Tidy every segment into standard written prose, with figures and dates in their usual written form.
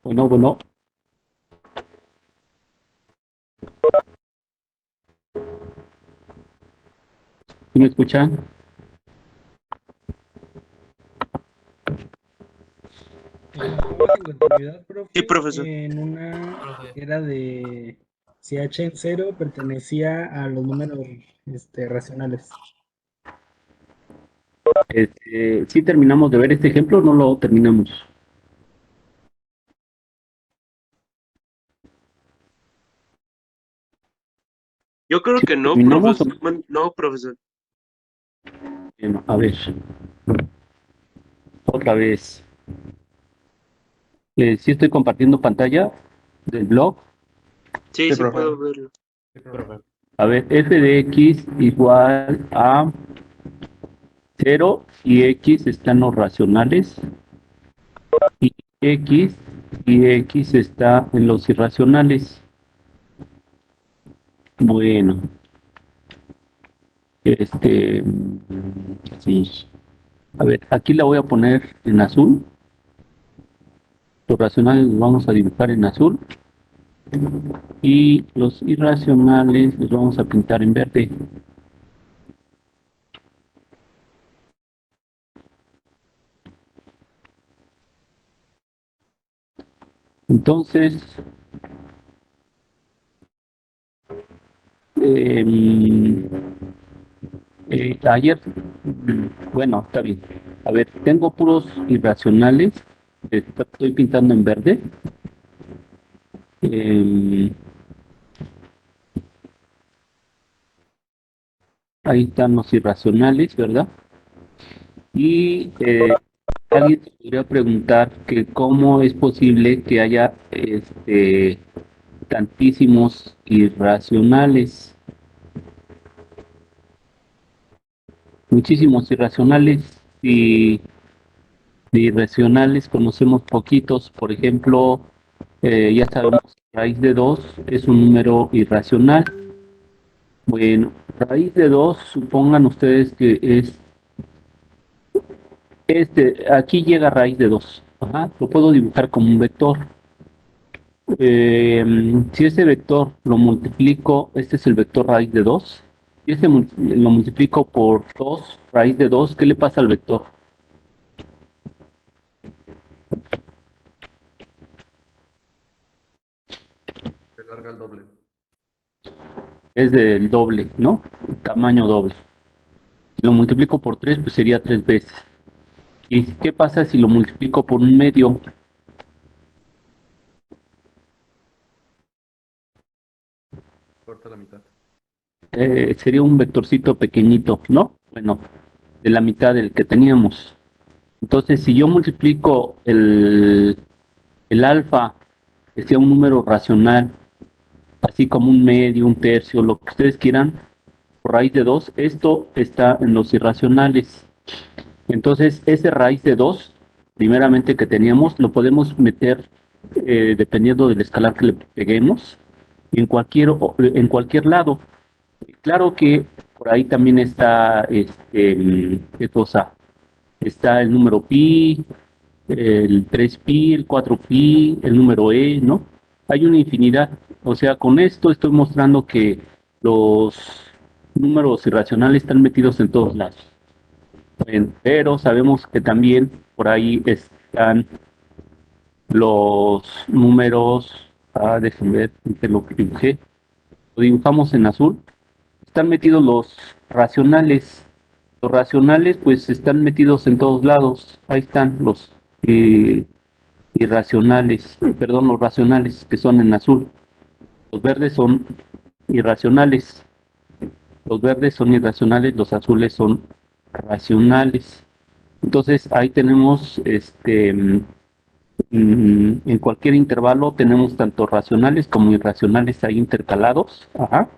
Bueno, bueno, ¿sí me escuchan? Vamos en continuidad, Sí, profe, profesor. en una Profe. era de si h en cero pertenecía a los números racionales. ¿Sí terminamos de ver este ejemplo o no lo terminamos? Yo creo ¿Sí que lo no, terminamos o profesor. no? No, profesor. Bueno, a ver, otra vez. Sí estoy compartiendo pantalla del blog. Sí, Sí, sí profe. puedo verlo. Sí, profe. A ver, f de x igual a cero y x están los racionales y x está en los irracionales. Bueno, este, sí. A ver, aquí la voy a poner en azul. Los racionales los vamos a dibujar en azul y los irracionales los vamos a pintar en verde. Entonces, eh, ayer, bueno, está bien. A ver, tengo puros irracionales. Estoy pintando en verde. Eh, ahí están los irracionales, ¿verdad? Y alguien se podría preguntar que cómo es posible que haya tantísimos irracionales, muchísimos irracionales, y de irracionales conocemos poquitos. Por ejemplo, ya sabemos que raíz de 2 es un número irracional. Bueno, raíz de 2 supongan ustedes que es aquí llega raíz de 2. Ajá, lo puedo dibujar como un vector. Si ese vector lo multiplico, este es el vector raíz de 2. Si lo multiplico por 2 raíz de 2, ¿qué le pasa al vector? Se larga el doble. Es del doble, ¿no? Tamaño doble. Si lo multiplico por 3, pues sería 3 veces. ¿Y qué pasa si lo multiplico por un medio? Corta la mitad. Sería un vectorcito pequeñito, ¿no? Bueno, de la mitad del que teníamos. Entonces, si yo multiplico el alfa, que sea un número racional, así como un medio, un tercio, lo que ustedes quieran, por raíz de 2, esto está en los irracionales. Entonces, ese raíz de 2, primeramente que teníamos, lo podemos meter, dependiendo del escalar que le peguemos, en cualquier lado. Claro que por ahí también está, ¿qué cosa? Está el número pi, el 3pi, el 4pi, el número ¿no? Hay una infinidad. O sea, con esto estoy mostrando que los números irracionales están metidos en todos lados. Pero sabemos que también por ahí están los números, déjenme ver, que lo dibujé, lo dibujamos en azul, están metidos los racionales. Los racionales pues están metidos en todos lados. Ahí están los irracionales, perdón, los racionales que son en azul. Los verdes son irracionales. Los verdes son irracionales, los azules son racionales. Entonces ahí tenemos en cualquier intervalo tenemos tanto racionales como irracionales ahí intercalados. Ajá.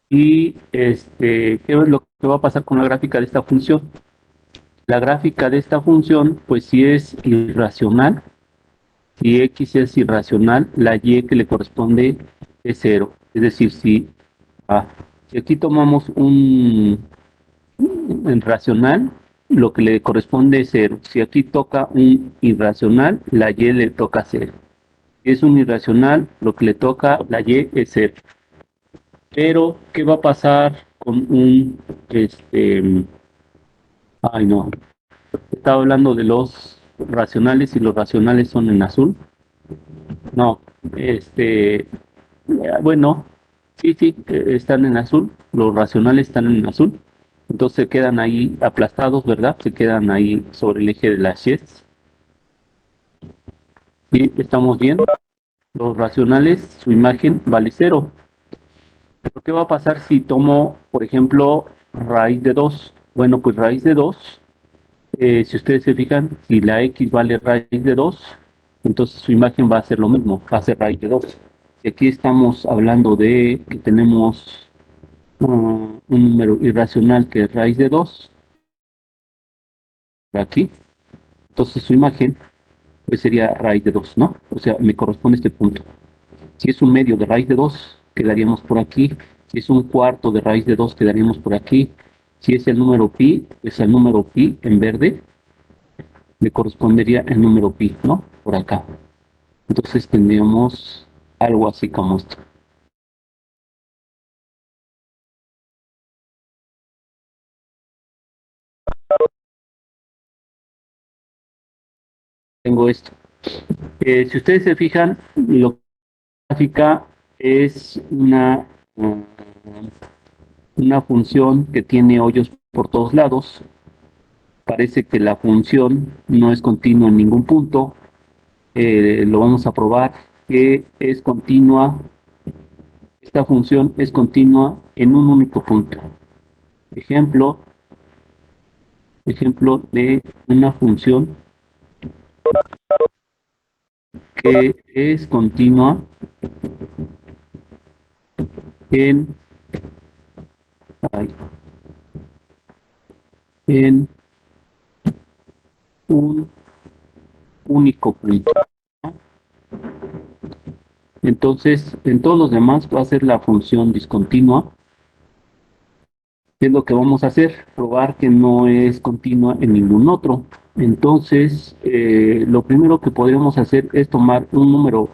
Y ¿qué es lo que va a pasar con la gráfica de esta función? La gráfica de esta función, pues si es irracional, si x es irracional, la y que le corresponde es cero. Es decir, si aquí tomamos un racional lo que le corresponde es 0. Si aquí toca un irracional, la y le toca 0. Si es un irracional, lo que le toca la y es 0. Pero, ¿qué va a pasar con un, ay no, estaba hablando de los racionales y los racionales son en azul? No, bueno, sí, están en azul, los racionales están en azul, entonces se quedan ahí aplastados, ¿verdad? Se quedan ahí sobre el eje de las yes. ¿Sí? ¿Estamos bien? Los racionales, su imagen vale 0. ¿Pero qué va a pasar si tomo, por ejemplo, raíz de 2? Bueno, pues raíz de 2, si ustedes se fijan, si la x vale raíz de 2, entonces su imagen va a ser lo mismo, va a ser raíz de 2. Si aquí estamos hablando de que tenemos un número irracional que es raíz de 2, aquí, entonces su imagen pues sería raíz de 2, ¿no? O sea, me corresponde este punto. Si es un medio de raíz de 2, quedaríamos por aquí. Si es un cuarto de raíz de 2, quedaríamos por aquí. Si es el número pi, pues el número pi en verde le correspondería el número pi, ¿no? Por acá. Entonces tendríamos algo así como esto. Tengo esto. Si ustedes se fijan, lo que gráfica es una función que tiene hoyos por todos lados. Parece que la función no es continua en ningún punto. Lo vamos a probar que es continua. Esta función es continua en un único punto. Ejemplo de una función que es continua en, en un único punto. Entonces, en todos los demás va a ser la función discontinua. ¿Qué es lo que vamos a hacer? Probar que no es continua en ningún otro. Entonces, lo primero que podríamos hacer es tomar un número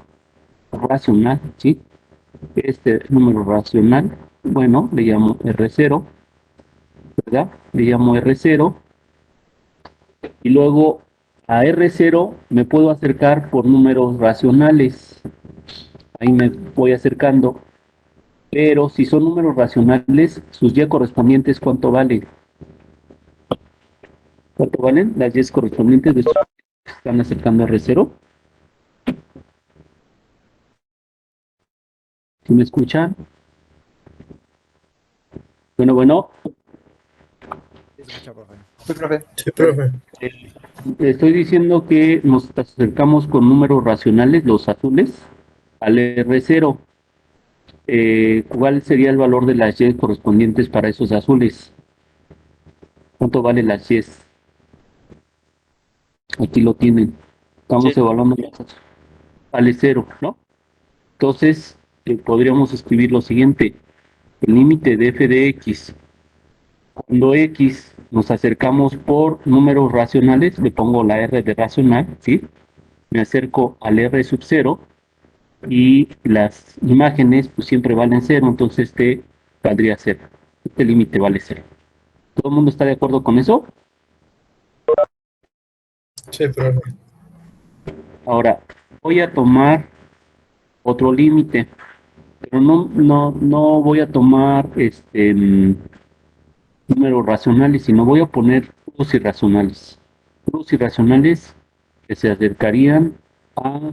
racional, ¿sí? Este número racional, bueno, le llamo R0, ¿verdad? Le llamo R0 y luego a R0 me puedo acercar por números racionales. Ahí me voy acercando, pero si son números racionales, sus y correspondientes, ¿cuánto valen? ¿Cuánto valen las y correspondientes de estos que están acercando a R0? ¿Sí me escuchan? Bueno, Sí, profe. Sí, profe. estoy diciendo que nos acercamos con números racionales, los azules, al R0. ¿Cuál sería el valor de las y correspondientes para esos azules? ¿Cuánto vale las y? Aquí lo tienen. Estamos Sí. evaluando las azules. Vale 0, ¿no? Entonces, podríamos escribir lo siguiente. El límite de f de x, cuando x nos acercamos por números racionales, le pongo la r de racional, ¿sí? Me acerco al r sub 0 y las imágenes pues siempre valen 0, entonces este valdría 0. Este límite vale 0. ¿Todo el mundo está de acuerdo con eso? Sí, profe. Ahora, voy a tomar otro límite, pero no voy a tomar números racionales, sino voy a poner puros irracionales. Puros irracionales que se acercarían a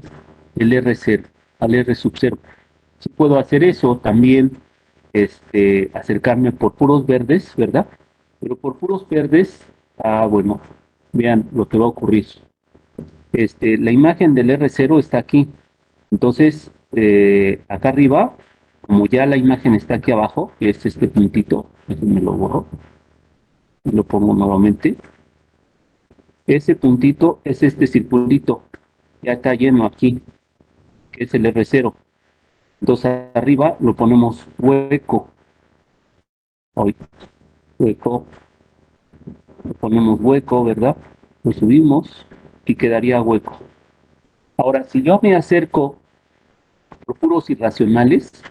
el R0, al R sub 0. Si puedo hacer eso, también acercarme por puros verdes, ¿verdad? Pero por puros verdes, bueno, vean lo que va a ocurrir. La imagen del R0 está aquí. Entonces, acá arriba, como ya la imagen está aquí abajo, que es este puntito, me lo borro y lo pongo nuevamente. Ese puntito es este circulito, ya está lleno aquí, que es el R0. Entonces arriba lo ponemos hueco. Hoy, hueco. le ponemos hueco, ¿verdad? Lo subimos y quedaría hueco. Ahora, si yo me acerco por puros irracionales,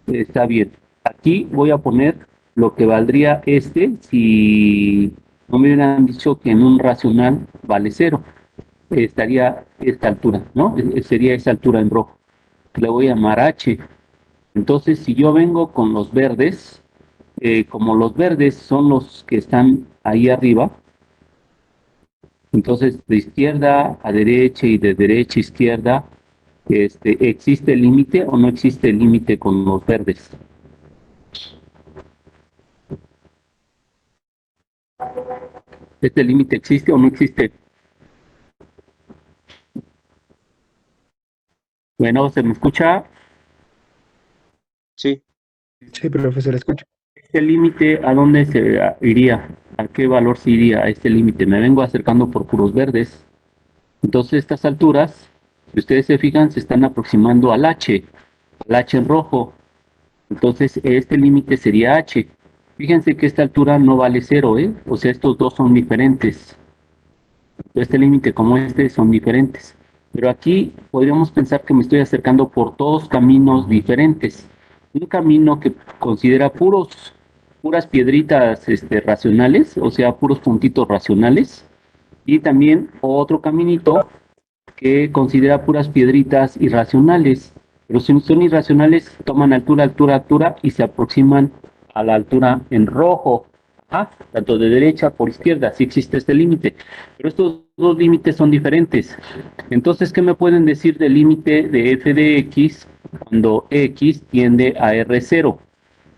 está bien. Aquí voy a poner lo que valdría este si no me hubieran dicho que en un racional vale cero. Estaría esta altura, ¿no? Sería esa altura en rojo. Le voy a llamar H. Entonces, si yo vengo con los verdes, como los verdes son los que están ahí arriba, entonces de izquierda a derecha y de derecha a izquierda, ¿existe el límite o no existe el límite con los verdes? ¿Este límite existe o no existe? Bueno, ¿se me escucha? Sí. Sí, profesor, escucho. ¿Este límite a dónde se iría? ¿A qué valor se iría este límite? Me vengo acercando por puros verdes. Entonces estas alturas, si ustedes se fijan, se están aproximando al H en rojo. Entonces este límite sería H. Fíjense que esta altura no vale cero, ¿eh? O sea, estos dos son diferentes. Este límite como este son diferentes. Pero aquí podríamos pensar que me estoy acercando por dos caminos diferentes. Un camino que considera puras piedritas racionales, o sea, puros puntitos racionales. Y también otro caminito que considera puras piedritas irracionales. Pero si son irracionales, toman altura, altura, altura y se aproximan a la altura en rojo. Tanto de derecha por izquierda, si existe este límite. Pero estos dos límites son diferentes. Entonces, ¿qué me pueden decir del límite de f de x cuando x tiende a R0?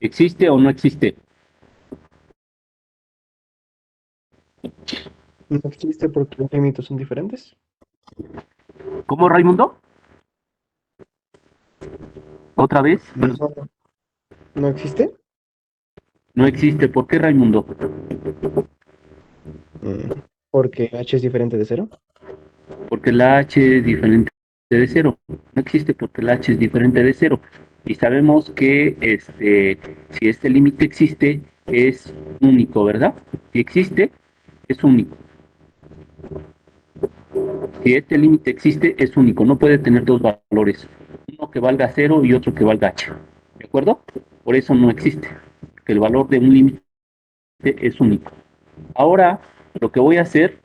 ¿Existe o no existe? ¿No existe porque los límites son diferentes? ¿Cómo, Raimundo? ¿Otra vez? No, ¿no existe? No existe. ¿Por qué, Raimundo? Porque h es diferente de cero. Porque la h es diferente de cero. No existe porque la h es diferente de cero. Y sabemos que si este límite existe, es único, ¿verdad? Si existe, es único. Si este límite existe, es único. No puede tener dos valores. Uno que valga cero y otro que valga h. ¿De acuerdo? Por eso no existe. Porque el valor de un límite es único. Ahora, lo que voy a hacer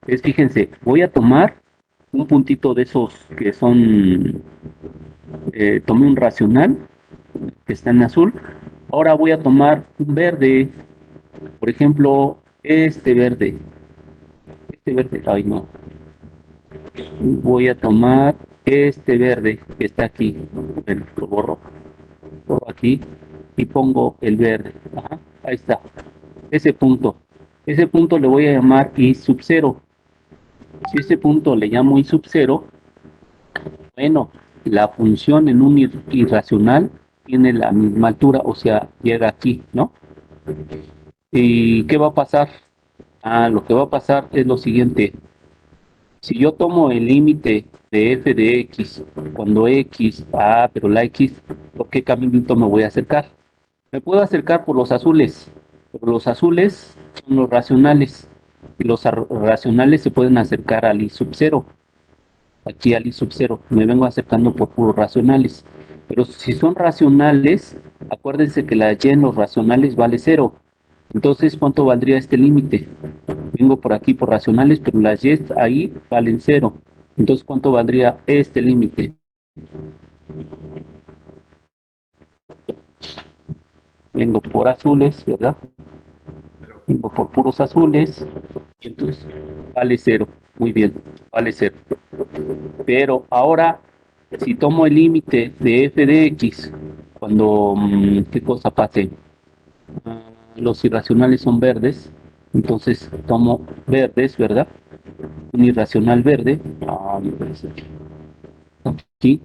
es, fíjense, voy a tomar un puntito de esos que son, tomé un racional que está en azul. Ahora voy a tomar un verde, por ejemplo, este verde, ay no, voy a tomar este verde que está aquí, bueno, lo borro aquí y pongo el verde. Ahí está, ese punto le voy a llamar I sub 0. Si ese punto le llamo I sub 0, bueno, la función en un irracional tiene la misma altura, o sea, llega aquí, ¿no? ¿Y qué va a pasar? Lo que va a pasar es lo siguiente. Si yo tomo el límite de f de x, cuando x, pero la x, ¿por qué caminito me voy a acercar? Me puedo acercar por los azules, pero los azules son los racionales, y los racionales se pueden acercar al I sub 0. Aquí al I sub 0, me vengo acercando por puros racionales. Pero si son racionales, acuérdense que la y en los racionales vale 0. Entonces, ¿cuánto valdría este límite? Vengo por aquí por racionales, pero las y ahí valen 0. Entonces, ¿cuánto valdría este límite? Vengo por azules, ¿verdad? Vengo por puros azules, y entonces vale 0. Muy bien, vale 0. Pero ahora, si tomo el límite de f de x, cuando, ¿qué cosa pase? Los irracionales son verdes, entonces tomo verdes, ¿verdad? Un irracional verde, aquí,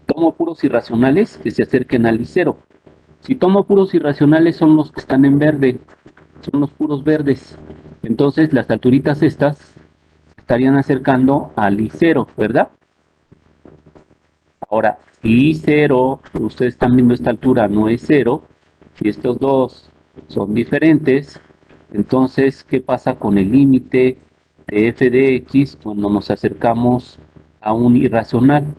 tomo puros irracionales que se acerquen al I0. Si tomo puros irracionales son los que están en verde, son los puros verdes. Entonces las alturitas estas estarían acercando al I0, ¿verdad? Ahora, I0, ustedes están viendo esta altura, no es 0. Si estos dos son diferentes, Entonces, ¿qué pasa con el límite de f de x cuando nos acercamos a un irracional?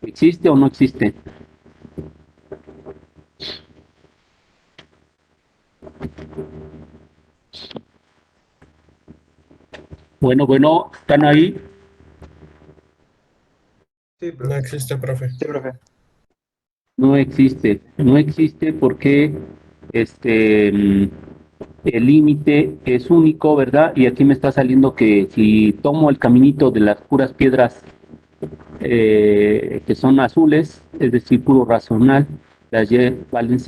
¿Existe o no existe? Bueno, ¿están ahí? Sí, No profe. existe, profe. Sí, profe. No existe porque el límite es único, ¿verdad? Y aquí me está saliendo que si tomo el caminito de las puras piedras que son azules, es decir, puro racional, las Y valen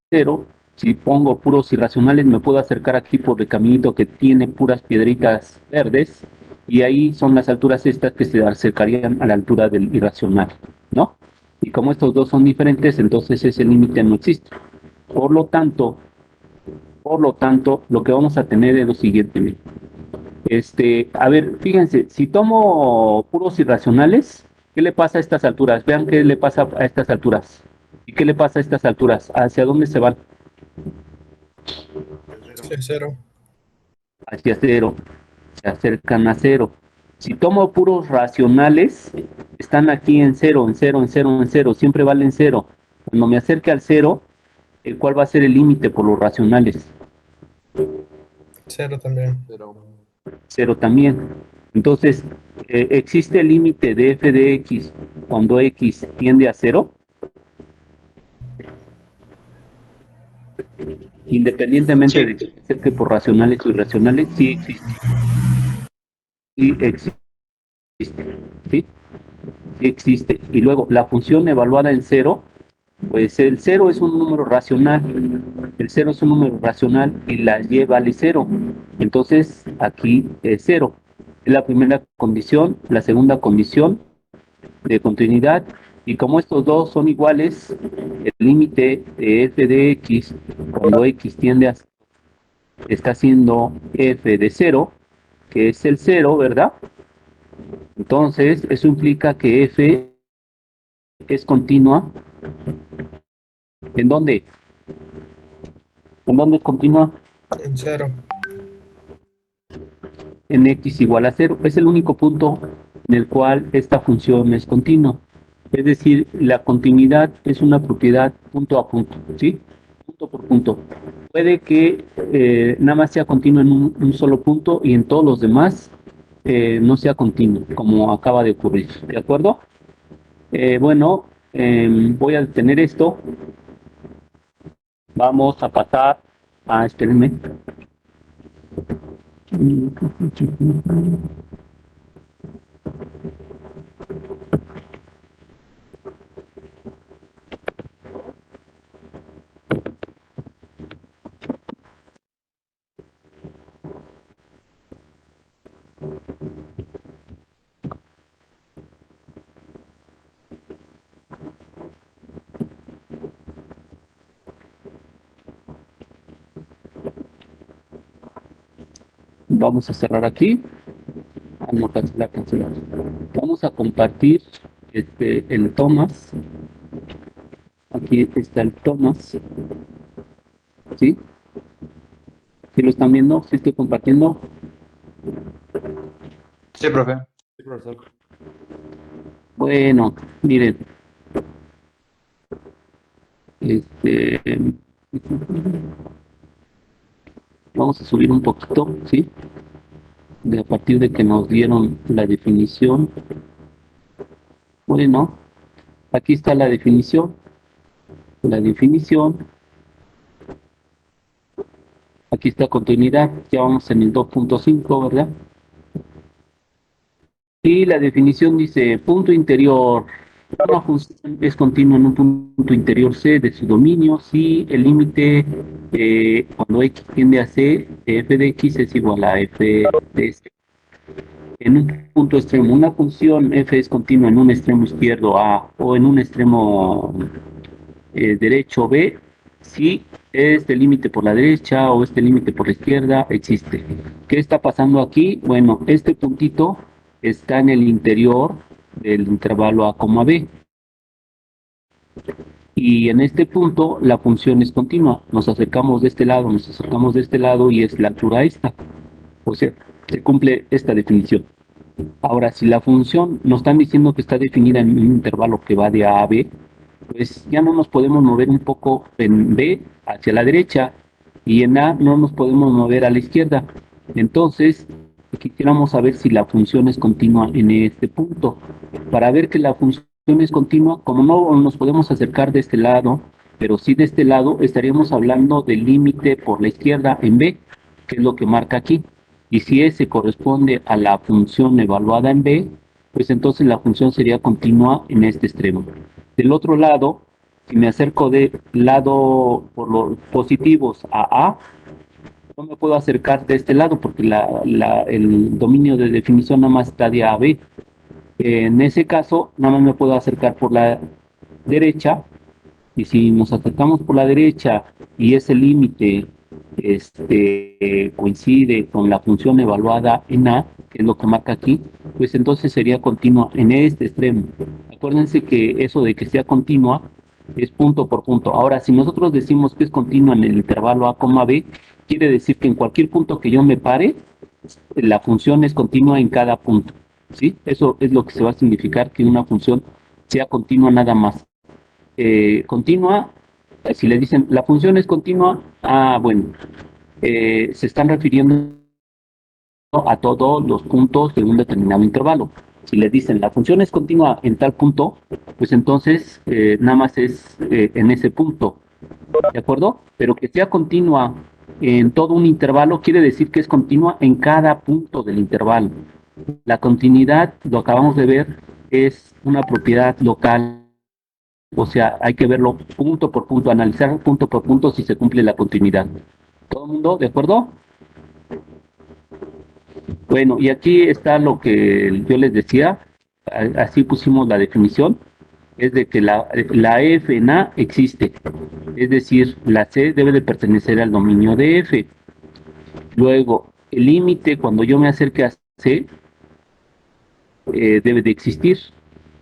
cero. Si pongo puros irracionales, me puedo acercar aquí por el caminito que tiene puras piedritas verdes, y ahí son las alturas estas que se acercarían a la altura del irracional, ¿no? Y como estos dos son diferentes, entonces ese límite no existe. Por lo tanto, lo que vamos a tener es lo siguiente. A ver, fíjense, si tomo puros irracionales, ¿qué le pasa a estas alturas? Vean qué le pasa a estas alturas. ¿Y qué le pasa a estas alturas? ¿Hacia dónde se van? Sí, cero. Hacia cero. Se acercan a cero. Si tomo puros racionales, están aquí en cero, en cero, en cero, en cero. Siempre valen cero. Cuando me acerque al cero, ¿cuál va a ser el límite por los racionales? Cero también. Pero Cero también. Entonces, ¿existe el límite de f de x cuando x tiende a cero? Independientemente de que se acerque por racionales o irracionales, sí existe. Sí existe. ¿Sí? Sí existe. Y luego, la función evaluada en cero, pues el cero es un número racional. El cero es un número racional y la y vale cero. Entonces, aquí es cero. Es la primera condición. La segunda condición de continuidad, y como estos dos son iguales, el límite de f de x cuando x tiende a está haciendo f de cero, que es el cero, ¿verdad? Entonces, eso implica que f es continua. ¿En dónde? ¿En dónde es continua? En cero. En x igual a cero. Es el único punto en el cual esta función es continua. Es decir, la continuidad es una propiedad punto a punto, ¿sí? Punto por punto. Puede que nada más sea continuo en un solo punto y en todos los demás no sea continuo, como acaba de ocurrir, ¿de acuerdo? Bueno, voy a detener esto. Vamos a pasar a, espérenme. Vamos a cerrar aquí. Ah, no, cancelar. Vamos a compartir el Thomas. Aquí está el Thomas. ¿Sí? ¿Sí lo están viendo? ¿Sí estoy compartiendo? Sí, profe. sí, profesor. Bueno, miren. Este, vamos a subir un poquito, ¿sí? A partir de que nos dieron la definición. Bueno, aquí está la definición. La definición. Aquí está continuidad. Ya vamos en el 2.5, ¿verdad? Y la definición dice, punto interior. Una función es continua en un punto interior C de su dominio si el límite cuando x tiende a C de f de x es igual a f de C. En un punto extremo, una función f es continua en un extremo izquierdo A o en un extremo derecho B si este límite por la derecha o este límite por la izquierda existe. ¿Qué está pasando aquí? Bueno, este puntito está en el interior del intervalo A, B. Y en este punto la función es continua. Nos acercamos de este lado, nos acercamos de este lado y es la altura esta. O sea, se cumple esta definición. Ahora, si la función nos están diciendo que está definida en un intervalo que va de A a B, pues ya no nos podemos mover un poco en B hacia la derecha y en A no nos podemos mover a la izquierda. Entonces, quisiéramos saber si la función es continua en este punto. Para ver que la función es continua, como no nos podemos acercar de este lado, pero sí de este lado, estaríamos hablando del límite por la izquierda en B, que es lo que marca aquí. Y si S corresponde a la función evaluada en B, pues entonces la función sería continua en este extremo. Del otro lado, si me acerco de lado por los positivos a A, no me puedo acercar de este lado porque el dominio de definición nada más está de A a B. En ese caso, nada más me puedo acercar por la derecha, y si nos acercamos por la derecha y ese límite coincide con la función evaluada en A, que es lo que marca aquí, pues entonces sería continua en este extremo. Acuérdense que eso de que sea continua es punto por punto. Ahora, si nosotros decimos que es continua en el intervalo A, B, quiere decir que en cualquier punto que yo me pare, la función es continua en cada punto. ¿Sí? Eso es lo que se va a significar que una función sea continua nada más. Continua, si le dicen la función es continua, bueno, se están refiriendo a todos los puntos de un determinado intervalo. Si le dicen la función es continua en tal punto, pues entonces nada más es en ese punto, ¿de acuerdo? Pero que sea continua en todo un intervalo quiere decir que es continua en cada punto del intervalo. La continuidad, lo acabamos de ver, es una propiedad local. O sea, hay que verlo punto por punto, analizar punto por punto si se cumple la continuidad. ¿Todo el mundo de acuerdo? Bueno, y aquí está lo que yo les decía, así pusimos la definición, es de que la F en A existe, es decir, la C debe de pertenecer al dominio de F. Luego, el límite cuando yo me acerque a C debe de existir.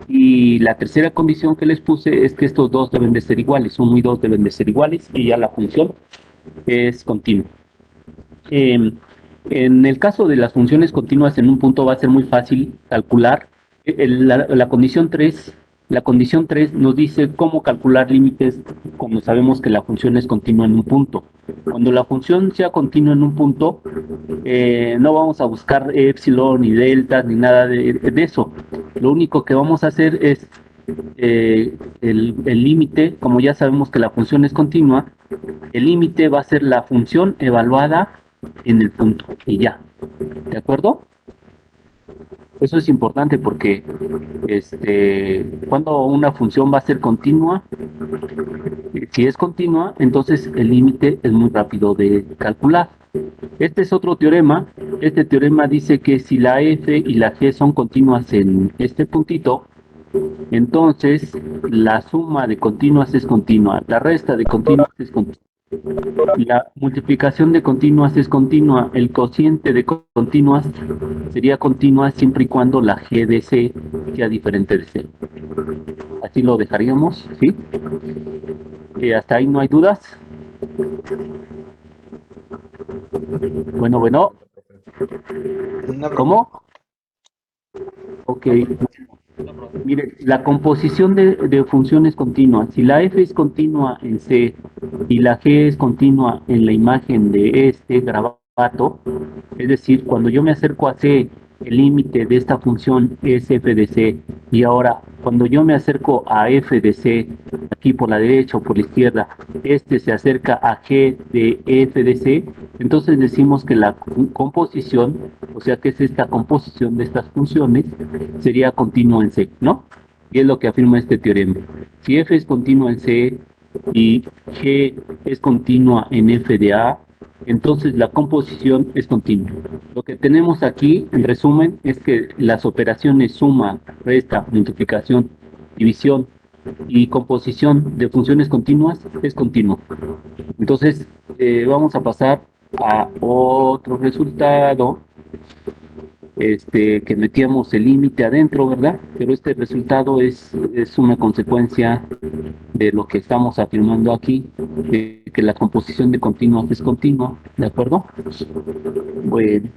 Y la tercera condición que les puse es que estos dos deben de ser iguales, 1 y 2 deben de ser iguales y ya la función es continua. En el caso de las funciones continuas en un punto va a ser muy fácil calcular. La condición 3, la condición 3 nos dice cómo calcular límites cuando sabemos que la función es continua en un punto. Cuando la función sea continua en un punto, no vamos a buscar epsilon ni delta ni nada de eso. Lo único que vamos a hacer es el límite, como ya sabemos que la función es continua, el límite va a ser la función evaluada en el punto y ya, ¿de acuerdo? Eso es importante porque cuando una función va a ser continua, si es continua, entonces el límite es muy rápido de calcular. Este es otro teorema. Este teorema dice que si la F y la G son continuas en este puntito, entonces la suma de continuas es continua, la resta de continuas es continua. La multiplicación de continuas es continua, el cociente de continuas sería continua siempre y cuando la G de C sea diferente de C. Así lo dejaríamos, ¿sí? Hasta ahí no hay dudas. Bueno, ¿cómo? Ok. Mire, la composición de funciones continuas, si la F es continua en C y la G es continua en la imagen de este grabato, es decir, cuando yo me acerco a C, el límite de esta función es F de C, y ahora cuando yo me acerco a F de C, aquí por la derecha o por la izquierda, este se acerca a G de F de C, entonces decimos que la composición, o sea que es esta composición de estas funciones, sería continua en C, ¿no? Y es lo que afirma este teorema. Si F es continua en C y G es continua en F de A, entonces la composición es continua. Lo que tenemos aquí, en resumen, es que las operaciones suma, resta, multiplicación, división y composición de funciones continuas es continua. Entonces, vamos a pasar a otro resultado, que metíamos el límite adentro, ¿verdad? Pero este resultado es una consecuencia de lo que estamos afirmando aquí, de que la composición de continuos es continua, ¿de acuerdo? Bueno,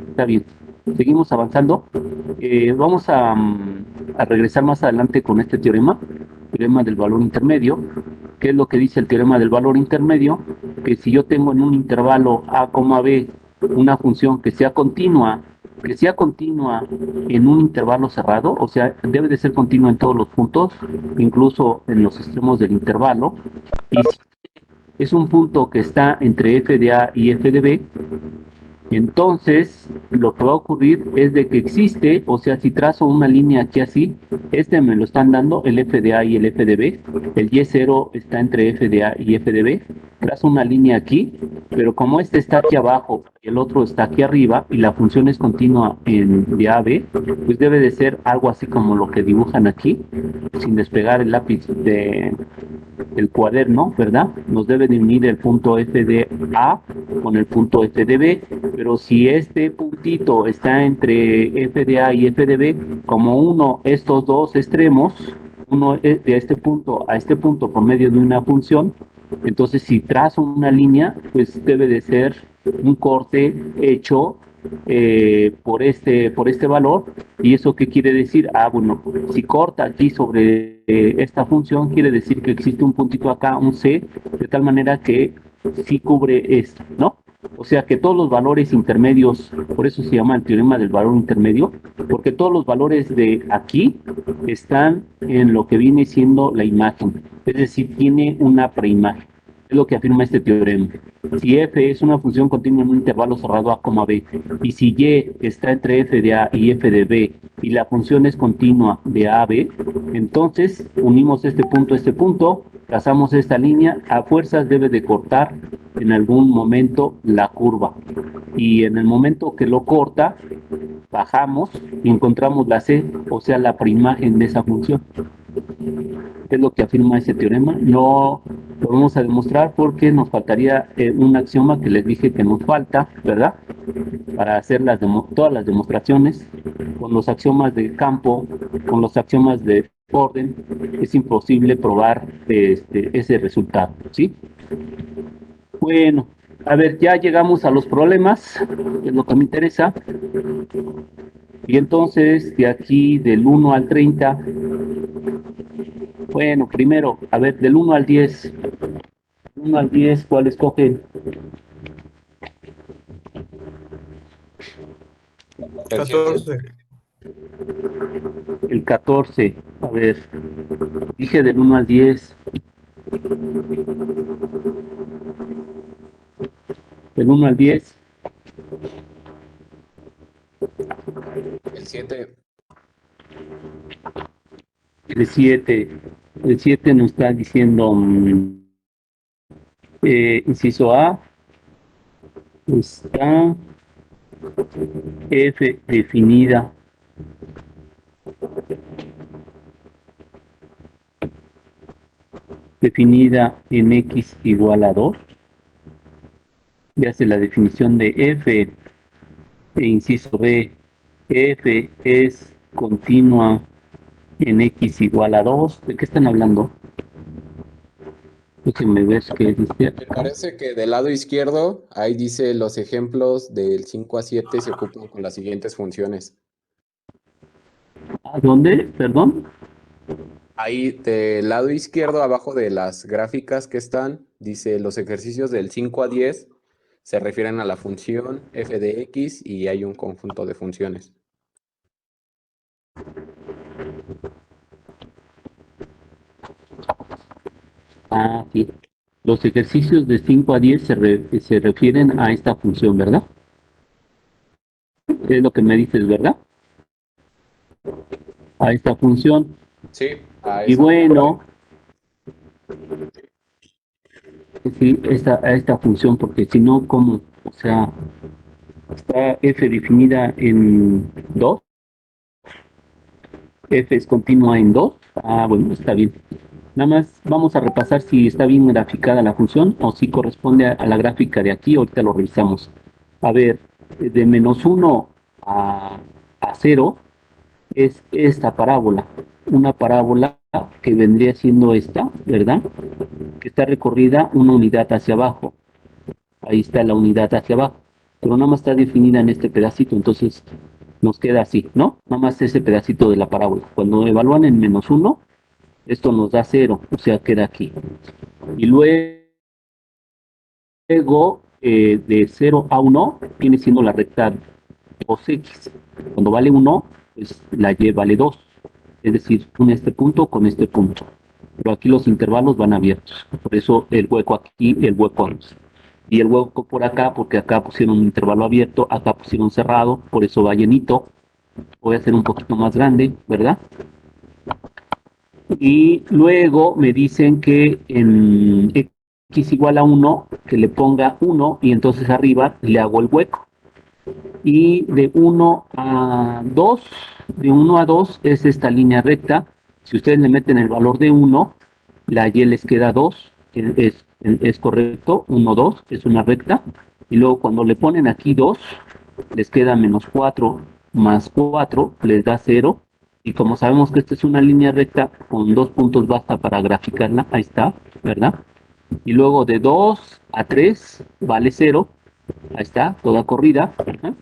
está bien. Seguimos avanzando. Vamos a regresar más adelante con este teorema del valor intermedio. ¿Qué es lo que dice el teorema del valor intermedio? Que si yo tengo en un intervalo a, b una función que sea continua en un intervalo cerrado, o sea, debe de ser continua en todos los puntos, incluso en los extremos del intervalo, y si es un punto que está entre f de a y f de b, entonces lo que va a ocurrir es de que existe, o sea, si trazo una línea aquí así, me lo están dando el f de a y el f de b, el y0 está entre f de a y f de b, trazo una línea aquí, pero como este está aquí abajo y el otro está aquí arriba y la función es continua de a a b, pues debe de ser algo así como lo que dibujan aquí, sin despegar el lápiz del cuaderno, ¿verdad? Nos debe de unir el punto f de a con el punto f de b, pero si este puntito está entre f de a y f de b, como estos dos extremos, uno es de este punto a este punto por medio de una función, entonces si trazo una línea, pues debe de ser un corte hecho por este valor. ¿Y eso qué quiere decir? Bueno, si corta aquí sobre esta función, quiere decir que existe un puntito acá, un c, de tal manera que sí cubre esto, ¿no? O sea que todos los valores intermedios, por eso se llama el teorema del valor intermedio, porque todos los valores de aquí están en lo que viene siendo la imagen, es decir, tiene una preimagen. Es lo que afirma este teorema. Si f es una función continua en un intervalo cerrado a, b, y si y está entre f de a y f de b, y la función es continua de a a b, entonces unimos este punto, trazamos esta línea, a fuerzas debe de cortar en algún momento la curva. Y en el momento que lo corta, bajamos y encontramos la c, o sea, la preimagen de esa función. Es lo que afirma ese teorema. No lo vamos a demostrar porque nos faltaría un axioma que les dije que nos falta, ¿verdad? Para hacer todas las demostraciones con los axiomas de campo, con los axiomas de orden, es imposible probar ese resultado, ¿sí? Bueno, a ver, ya llegamos a los problemas, que es lo que me interesa. Y entonces, de aquí del 1 al 30, bueno, primero, a ver, del 1 al 10. 1 al 10, ¿cuál escogen? 14. El 14. A ver, dije del 1 al 10. Del 1 al 10. El 7. El 7. El 7 nos está diciendo, inciso A, está f definida en x igual a 2. Ya hace la definición de f, e inciso B, f es continua en x igual a 2. ¿De qué están hablando? Déjenme ver qué dice Me acá. parece que del lado izquierdo, ahí dice los ejemplos del 5 a 7 se ocupan con las siguientes funciones. ¿A dónde? Perdón. Ahí del lado izquierdo, abajo de las gráficas que están, dice los ejercicios del 5 a 10 se refieren a la función f de x y hay un conjunto de funciones. Sí. Los ejercicios de 5 a 10 se refieren a esta función, ¿verdad? Es lo que me dices, ¿verdad? A esta función. Sí, a Y esa. bueno, sí, a esta función, porque si no, ¿cómo? O sea, está f definida en 2. F es continua en 2. Bueno, está bien. Nada más vamos a repasar si está bien graficada la función o si corresponde a la gráfica de aquí. Ahorita lo revisamos. A ver, de menos 1 a 0 es esta parábola. Una parábola que vendría siendo esta, ¿verdad? Que está recorrida una unidad hacia abajo. Ahí está la unidad hacia abajo, pero nada más está definida en este pedacito, entonces nos queda así, ¿no? Nada más ese pedacito de la parábola. Cuando evalúan en -1, esto nos da 0, o sea, queda aquí. Y luego, de 0 a 1, viene siendo la recta 2x. Cuando vale 1, pues la y vale 2. Es decir, con este punto con este punto. Pero aquí los intervalos van abiertos. Por eso el hueco aquí y el hueco aquí. Y el hueco por acá, porque acá pusieron un intervalo abierto, acá pusieron cerrado, por eso va llenito. Voy a hacer un poquito más grande, ¿verdad? Y luego me dicen que en x igual a 1, que le ponga 1 y entonces arriba le hago el hueco. Y de 1 a 2 es esta línea recta. Si ustedes le meten el valor de 1, la y les queda 2, es correcto, 1, 2, es una recta. Y luego cuando le ponen aquí 2, les queda -4 más 4, les da 0. Y como sabemos que esta es una línea recta, con 2 puntos basta para graficarla, ahí está, ¿verdad? Y luego de 2 a 3 vale 0, ahí está, toda corrida. Ajá.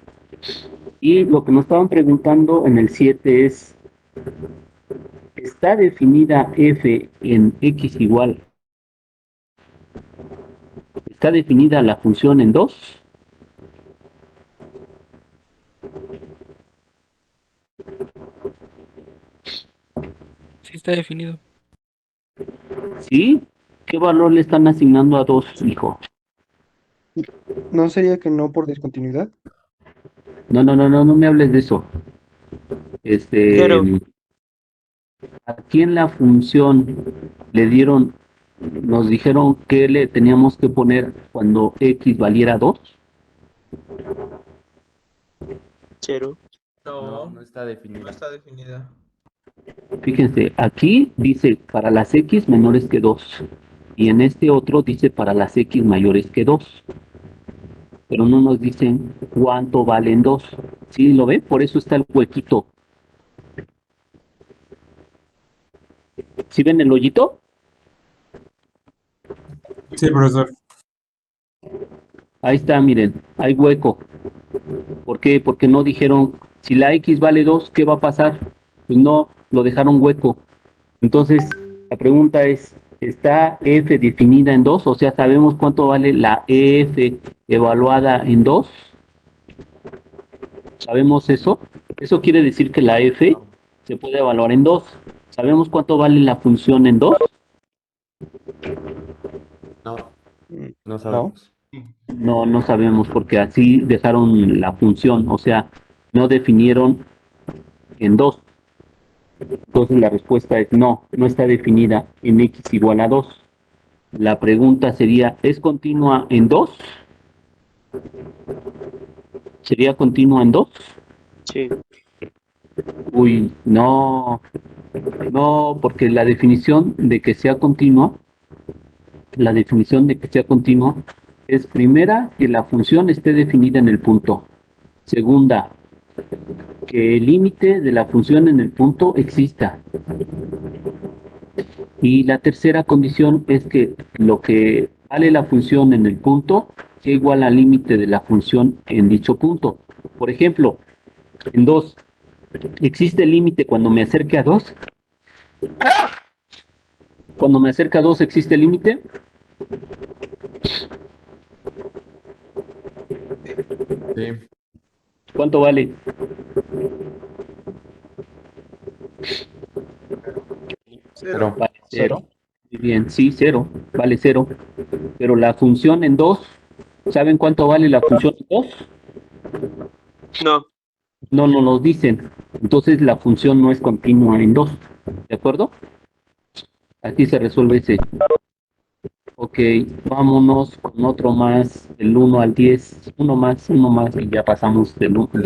Y lo que nos estaban preguntando en el 7 es, ¿está definida f en x igual? ¿Está definida la función en 2? Sí está definido. ¿Sí? ¿Qué valor le están asignando a 2, hijo? ¿No sería que no por discontinuidad? No me hables de eso. Cero. Aquí en la función nos dijeron que le teníamos que poner cuando x valiera 2. Cero. No, No, no está no definida. está definida. Fíjense, aquí dice para las x menores que 2 y en este otro dice para las x mayores que 2, pero no nos dicen cuánto valen 2. ¿Sí lo ven? Por eso está el huequito. ¿Sí ven el hoyito? Sí, profesor. Ahí está, miren, hay hueco. ¿Por qué? Porque no dijeron, si la x vale 2, ¿qué va a pasar? Pues no, lo dejaron hueco. Entonces, la pregunta es, ¿está f definida en 2? O sea, ¿sabemos cuánto vale la f evaluada en 2? ¿Sabemos eso? Eso quiere decir que la f se puede evaluar en 2. ¿Sabemos cuánto vale la función en 2? No, Mm, no sabemos. No, no sabemos porque así dejaron la función, o sea, no definieron en 2. Entonces la respuesta es no, no está definida en x igual a 2. La pregunta sería, ¿es continua en 2? ¿Sería continua en 2? Sí. Uy, no, no, porque la definición de que sea continua es primera, que la función esté definida en el punto. Segunda, que el límite de la función en el punto exista. Y la tercera condición es que lo que vale la función en el punto sea igual al límite de la función en dicho punto. Por ejemplo, en 2, ¿existe el límite cuando me acerque a 2? Cuando me acerque a 2, ¿existe el límite? Sí. ¿Cuánto vale? Pero Vale 0. Muy bien, sí, 0. Vale 0. Pero la función en 2, ¿saben cuánto vale la función en 2? No. No nos lo dicen. Entonces la función no es continua en 2. ¿De acuerdo? Aquí se resuelve ese. Ok, vámonos con otro más, del 1 al 10. Uno más, y ya pasamos del 11.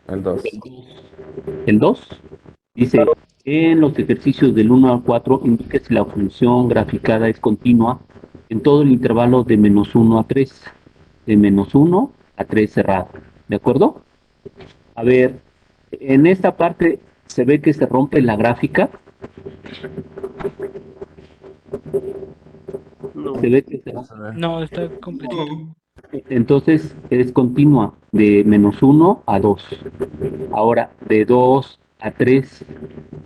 el 2. El 2 dice, en los ejercicios del 1 al 4, indique si la función graficada es continua en todo el intervalo de -1 a 3. De -1 a 3 cerrado. ¿De acuerdo? A ver, en esta parte se ve que se rompe la gráfica No. Se ve que Vamos a ver. No, está completito. entonces es continua de -1 a 2. Ahora, de 2 a 3,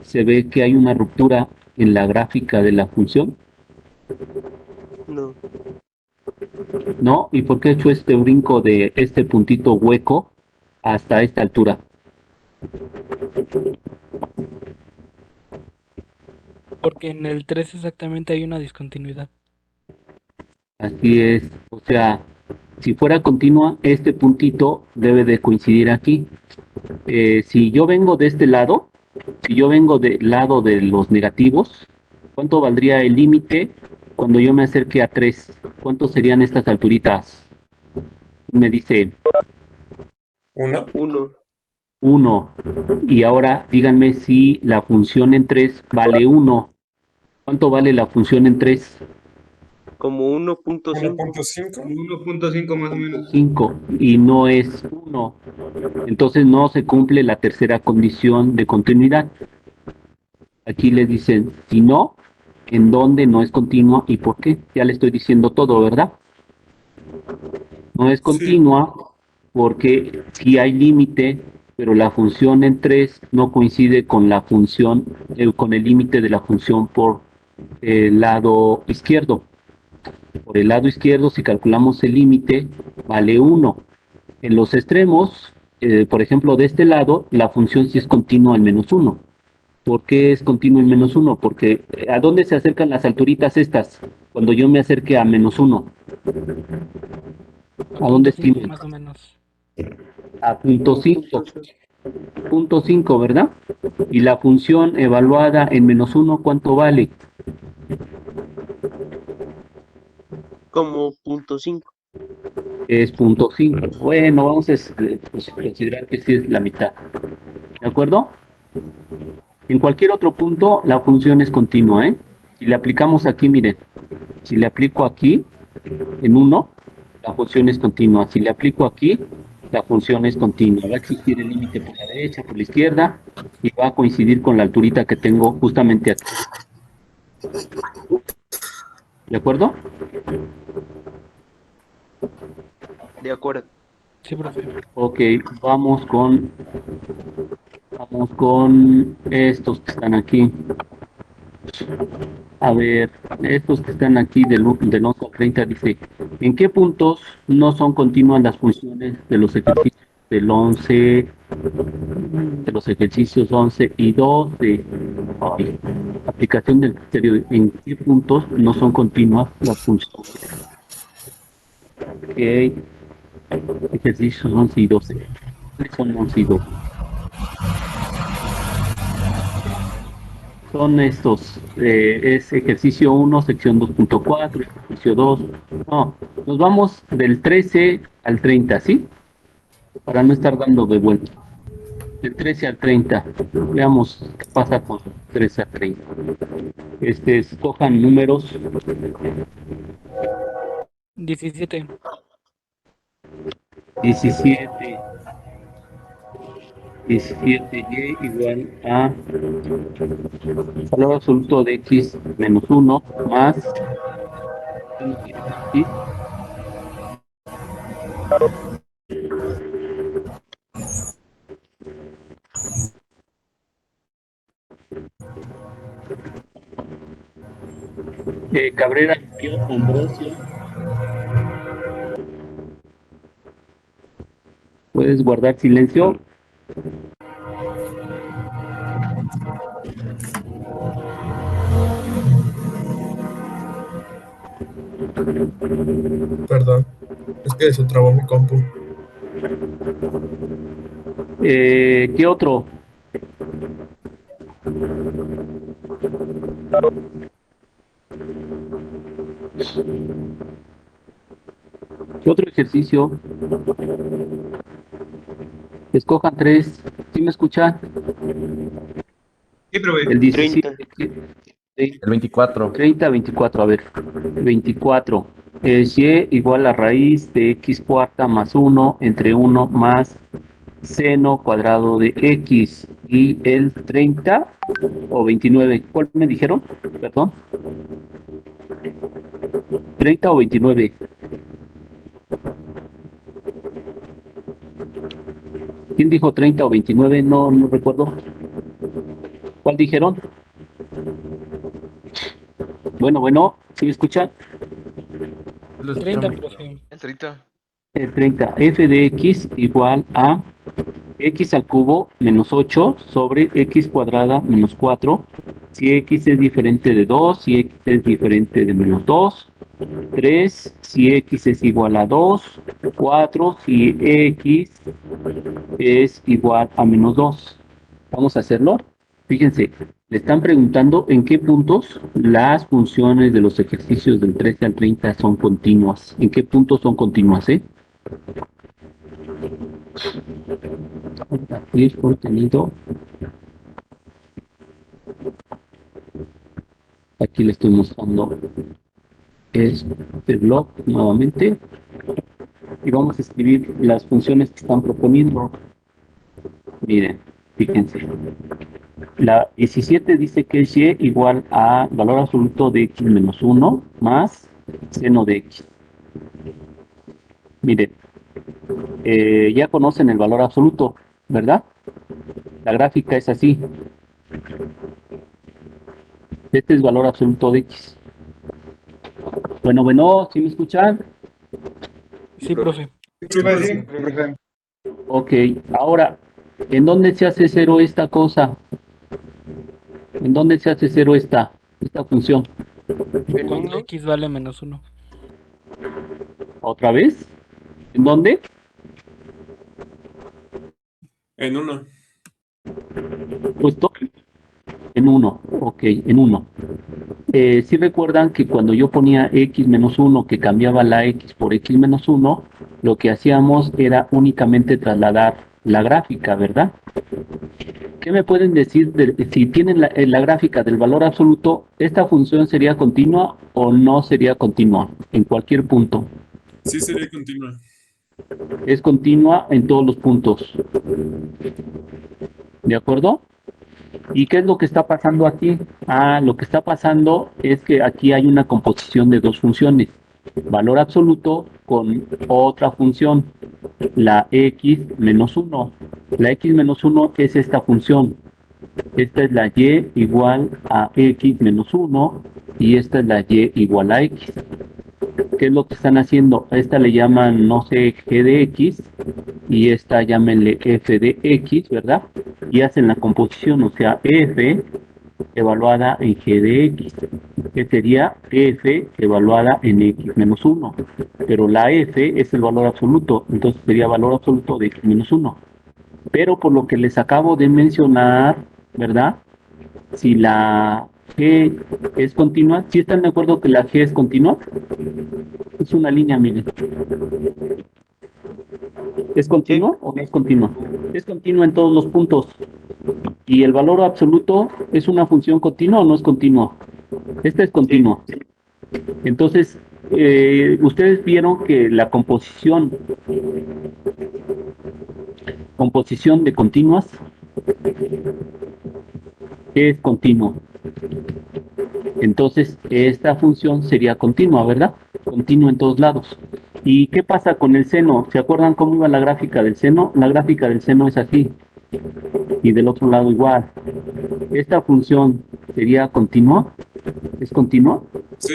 se ve que hay una ruptura en la gráfica de la función, No. ¿no? ¿Y por qué he hecho este brinco de este puntito hueco hasta esta altura? Porque en el 3 exactamente hay una discontinuidad. Así es, o sea, si fuera continua, este puntito debe de coincidir aquí. Si yo vengo de este lado, si yo vengo del lado de los negativos, ¿cuánto valdría el límite cuando yo me acerque a 3? ¿Cuánto serían estas alturitas? Me dice 1. 1. 1. Y ahora díganme si la función en 3 vale 1. ¿Cuánto vale la función en 3? Como 1.5. 1.5 más o menos. 5 y no es 1. Entonces no se cumple la tercera condición de continuidad. Aquí les dicen, si no, en dónde no es continua y por qué. Ya le estoy diciendo todo, ¿verdad? No es continua porque sí hay límite, pero la función en 3 no coincide con la función, con el límite de la función por el lado izquierdo. Por el lado izquierdo, si calculamos el límite, vale 1. En los extremos, por ejemplo, de este lado, la función sí es continua en -1. ¿Por qué es continuo en -1? Porque ¿a dónde se acercan las alturitas estas? Cuando yo me acerque a -1. ¿A dónde estiman? Más o menos. A punto 5. Punto 5, ¿verdad? Y la función evaluada en -1, ¿cuánto vale? Como 0.5. Es punto 5. Bueno, vamos a pues, considerar que sí es la mitad. ¿De acuerdo? En cualquier otro punto, la función es continua, ¿eh? Si le aplicamos aquí, miren, si le aplico aquí, en 1, la función es continua. Si le aplico aquí, la función es continua. Va a existir el límite por la derecha, por la izquierda, y va a coincidir con la alturita que tengo justamente aquí. ¿De acuerdo? De acuerdo. Sí, profe. Ok, vamos con estos que están aquí. A ver, estos que están aquí del 11 al 30 dice, ¿en qué puntos no son continuas las funciones de los ejercicios del 11, de los ejercicios 11 y 12? Ay, aplicación del criterio, ¿en qué puntos no son continuas las funciones? Ok, ejercicios 11 y 12. ¿Cuáles son 11 y 12? Son estos, es ejercicio 1, sección 2.4, ejercicio 2. No, nos vamos del 13 al 30, ¿sí? Para no estar dando de vuelta. Del 13 al 30. Veamos qué pasa con 13 a 30. Escojan números 17. 17. 17y igual a valor absoluto de x menos 1 más ¿sí? Cabrera Ambrosio. Puedes guardar silencio. Perdón. Es que se trabó mi compu. ¿Qué otro? ¿Qué otro ejercicio? Escojan 3. ¿Sí me escuchan? Sí, profe. El 17. 30. El 24. 30, 24. A ver. 24. Es y igual a raíz de x cuarta más 1 entre 1 más seno cuadrado de x y el 30 o 29. ¿Cuál me dijeron? Perdón. 30 o 29. ¿Quién dijo 30 o 29? No, no recuerdo. ¿Cuál dijeron? Bueno, ¿sí me escuchan? 30, profe. El 30. El 30. F de x igual a x al cubo menos 8 sobre x cuadrada menos 4. Si x es diferente de 2, si x es diferente de menos 2. 3, si x es igual a 2. 4, si x es igual a menos 2. Vamos a hacerlo. Fíjense, le están preguntando en qué puntos las funciones de los ejercicios del 13 al 30 son continuas. ¿En qué puntos son continuas, Compartir contenido. Aquí le estoy mostrando este blog nuevamente. Y vamos a escribir las funciones que están proponiendo. Miren, fíjense. La 17 dice que es y igual a valor absoluto de x menos 1 más seno de x. Miren, ya conocen el valor absoluto, ¿verdad? La gráfica es así. Este es valor absoluto de x. Bueno, ¿sí me escuchan? Sí, profe. Ok, ahora, ¿en dónde se hace cero esta cosa? ¿En dónde se hace cero esta función? En Cuando 1. x vale menos 1. ¿Otra vez? ¿En dónde? En 1. Justo en 1. Ok, en 1. Si recuerdan que cuando yo ponía x menos 1, que cambiaba la x por x menos 1, lo que hacíamos era únicamente trasladar la gráfica, ¿verdad? ¿Qué me pueden decir si tienen la gráfica del valor absoluto, esta función sería continua o no sería continua en cualquier punto? Sí, sería continua. Es continua en todos los puntos. ¿De acuerdo? ¿Y qué es lo que está pasando aquí? Lo que está pasando es que aquí hay una composición de dos funciones. Valor absoluto con otra función, la x menos 1. La x menos 1 es esta función. Esta es la y igual a x menos 1 y esta es la y igual a x. ¿Qué es lo que están haciendo? A esta le llaman, no sé, g de x y esta llámenle f de x, ¿verdad? Y hacen la composición, o sea, f evaluada en g de x, que sería f evaluada en x menos 1. Pero la f es el valor absoluto, entonces sería valor absoluto de x menos 1. Pero por lo que les acabo de mencionar, ¿verdad? Si la g es continua, ¿sí están de acuerdo que la g es continua? Es una línea, miren. ¿Es continua o no es continua? Es continua en todos los puntos. ¿Y el valor absoluto es una función continua o no es continua? Esta es continua. Entonces, ustedes vieron que la composición de continuas es continua. Entonces, esta función sería continua, ¿verdad? Continua en todos lados. ¿Y qué pasa con el seno? ¿Se acuerdan cómo iba la gráfica del seno? La gráfica del seno es así. Y del otro lado igual. ¿Esta función sería continua? ¿Es continua? Sí,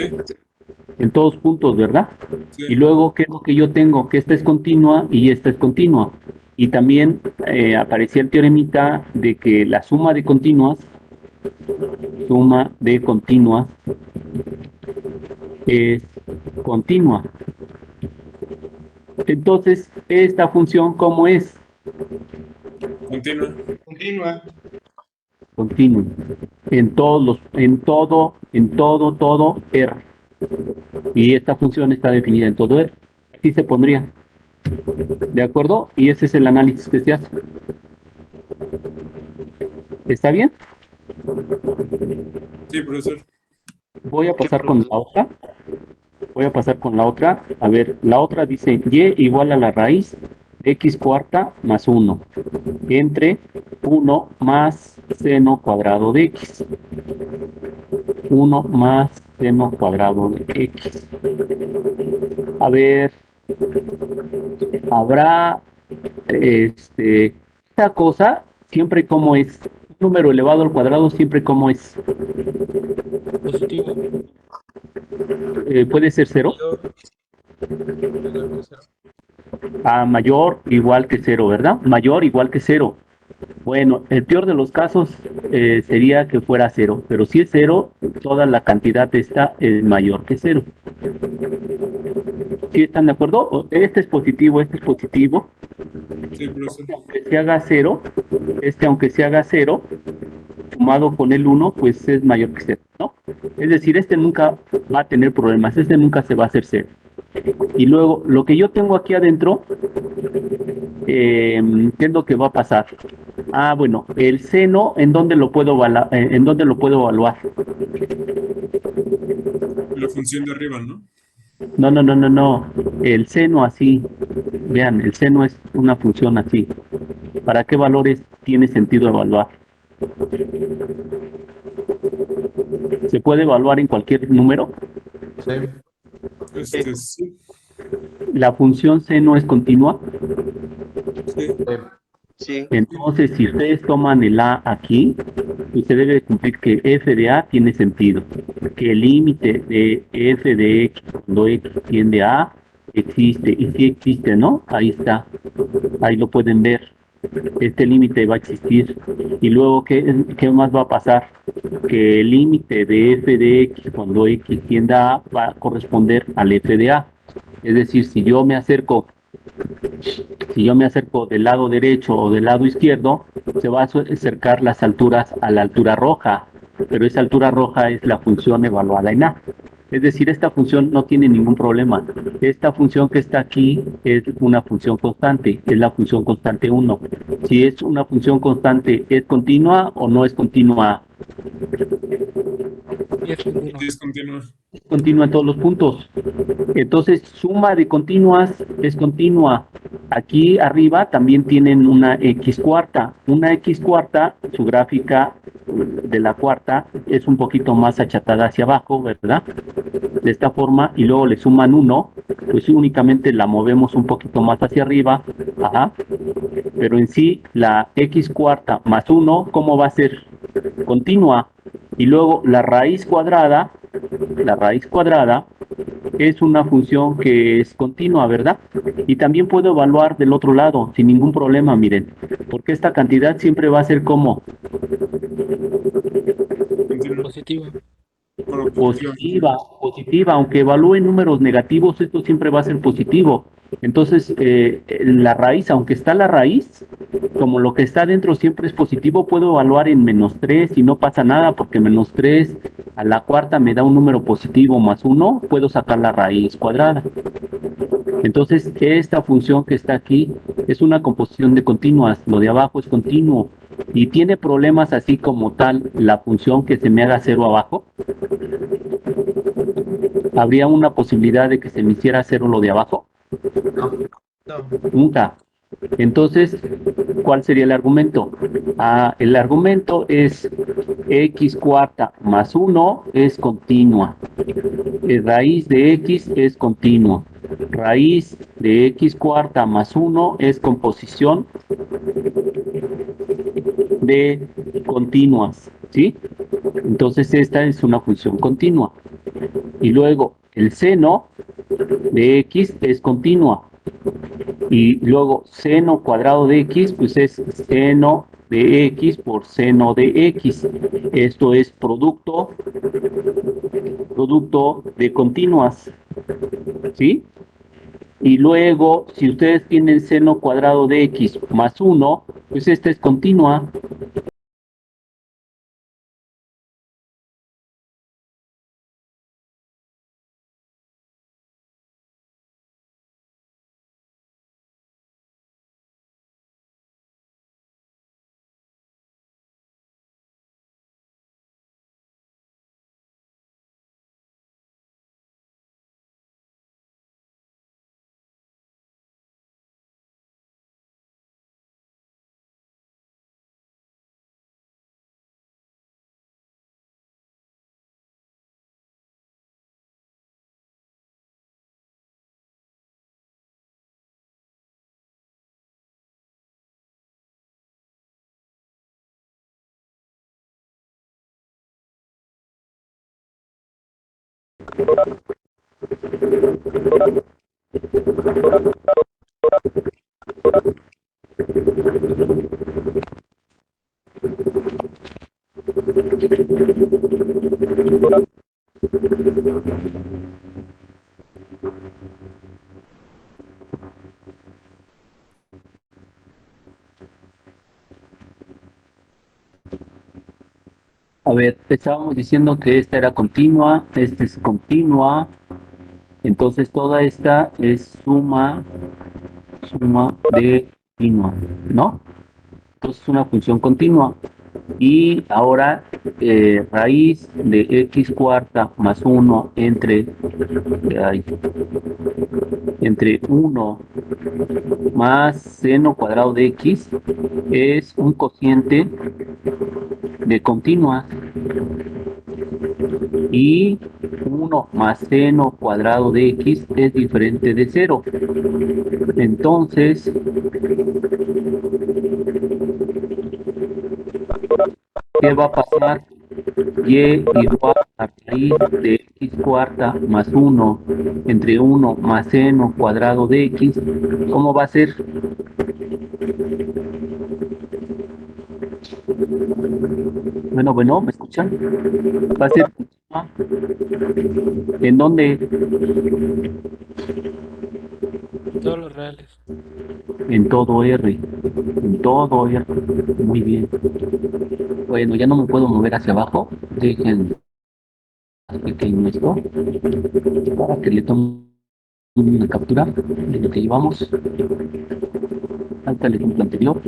En todos puntos, ¿verdad? sí. Y luego, ¿qué es lo que yo tengo? Que esta es continua y esta es continua. Y también aparecía el teoremita de que la suma de continuas es continua. Entonces, esta función, ¿cómo es? Continua. Continua. En todo R. Y esta función está definida en todo R. Así se pondría. ¿De acuerdo? Y ese es el análisis que se hace. ¿Está bien? Sí, profesor. Voy a pasar con la otra. A ver, la otra dice y igual a la raíz x cuarta más 1 entre 1 más seno cuadrado de x. 1 más seno cuadrado de x. A ver, habrá esta cosa siempre como es. Un número elevado al cuadrado siempre como es. Positivo. Puede ser 0. Menor que cero. A mayor igual que 0, ¿verdad? Mayor igual que 0. Bueno, el peor de los casos sería que fuera 0, pero si es 0, toda la cantidad esta es mayor que 0. ¿Sí están de acuerdo? Este es positivo, Sí, profesor. aunque se haga 0, aunque se haga 0, sumado con el 1, pues es mayor que 0, ¿no? Es decir, este nunca va a tener problemas, este nunca se va a hacer 0. Y luego, lo que yo tengo aquí adentro, ¿qué es lo que va a pasar? Ah, bueno, el seno, ¿en dónde lo puedo evaluar? La función de arriba, ¿no? No. El seno así, vean, el seno es una función así. ¿Para qué valores tiene sentido evaluar? ¿Se puede evaluar en cualquier número? Sí. Sí, ¿La función seno es continua? sí. Sí. Entonces, si ustedes toman el A aquí, usted debe cumplir que f de A tiene sentido, que el límite de f de x cuando x tiende a A existe, y si existe, ¿no? Ahí está, ahí lo pueden ver. Este límite va a existir. Y luego, ¿qué más va a pasar? Que el límite de f de x cuando x tiende a A va a corresponder al f de A. Es decir, si yo me acerco del lado derecho o del lado izquierdo, se va a acercar las alturas a la altura roja, pero esa altura roja es la función evaluada en A. Es decir, esta función no tiene ningún problema. Esta función que está aquí es una función constante, es la función constante 1. Si es una función constante, ¿es continua o no es continua? Y es continuo. Sí, es continua. Es continua en todos los puntos. Entonces, suma de continuas es continua. Aquí arriba también tienen una x cuarta. Una x cuarta, su gráfica de la cuarta es un poquito más achatada hacia abajo, ¿verdad? De esta forma, y luego le suman 1, pues únicamente la movemos un poquito más hacia arriba, ajá. Pero en sí, la x cuarta más 1, ¿cómo va a ser? Continua. Y luego la raíz cuadrada es una función que es continua, ¿verdad? Y también puedo evaluar del otro lado sin ningún problema, miren, porque esta cantidad siempre va a ser como Continua. Positivo. Bueno, positiva. positiva, aunque evalúe números negativos, esto siempre va a ser positivo. Entonces, la raíz, aunque está la raíz, como lo que está dentro siempre es positivo, puedo evaluar en -3 y no pasa nada, porque -3 a la cuarta me da un número positivo más 1, puedo sacar la raíz cuadrada. Entonces, esta función que está aquí es una composición de continuas, lo de abajo es continuo, y tiene problemas así como tal la función que se me haga 0 abajo. ¿Habría una posibilidad de que se me hiciera 0 lo de abajo? Nunca. Entonces, ¿cuál sería el argumento? El argumento es x cuarta más 1 es continua. Raíz de x es continuo. Raíz de x cuarta más 1 es composición de continuas, ¿sí? Entonces esta es una función continua. Y luego el seno de x es continua. Y luego seno cuadrado de x, pues es seno de x por seno de x. Esto es producto de continuas, ¿sí? Y luego, si ustedes tienen seno cuadrado de x más 1, pues esta es continua. A ver, estábamos diciendo que esta era continua, esta es continua, entonces toda esta es suma de continua, ¿no? Entonces es una función continua. Y ahora raíz de x cuarta más 1 entre 1 más seno cuadrado de x es un cociente de continua. Y 1 más seno cuadrado de x es diferente de 0. Entonces, ¿qué va a pasar? Y igual a raíz de x cuarta más 1 entre 1 más seno cuadrado de x. ¿Cómo va a ser? Bueno, ¿me escuchan? Va a ser ¿en dónde? Todos los reales. En todo R. En todo R. Muy bien. Bueno, ya no me puedo mover hacia abajo. Dejen pequeño esto para que le tome una captura de lo que llevamos. Falta el ejemplo anterior.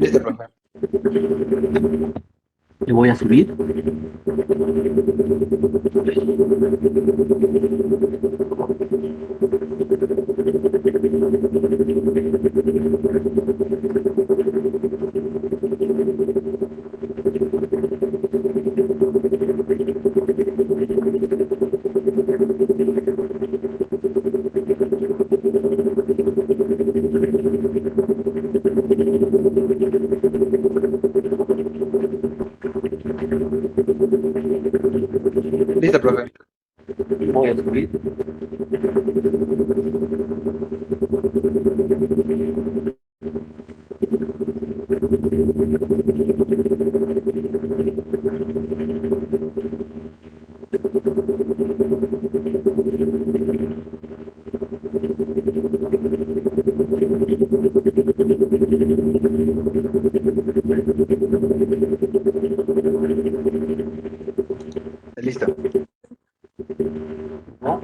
Listo, profe. Le voy a subir. Listo, profe. Voy a subir. Listo. ¿No?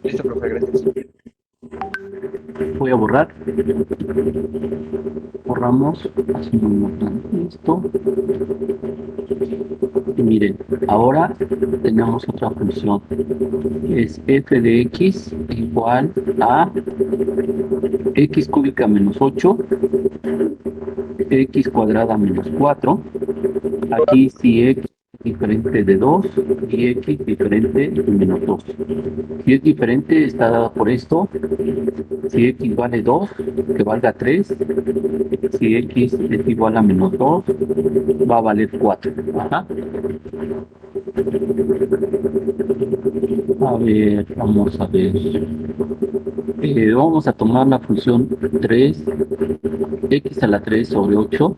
Listo, profe, gracias. Voy a borrar. Borramos. Hacemos esto. Y miren, ahora tenemos otra función. Es f de x igual a x cúbica menos 8, x cuadrada menos 4. Aquí si x es diferente de 2 y x diferente de menos 2. Si es diferente, está dada por esto. Si x vale 2, que valga 3. Si x es igual a menos 2, va a valer 4. Ajá. A ver, vamos a ver. Vamos a tomar la función 3, x a la 3 sobre 8,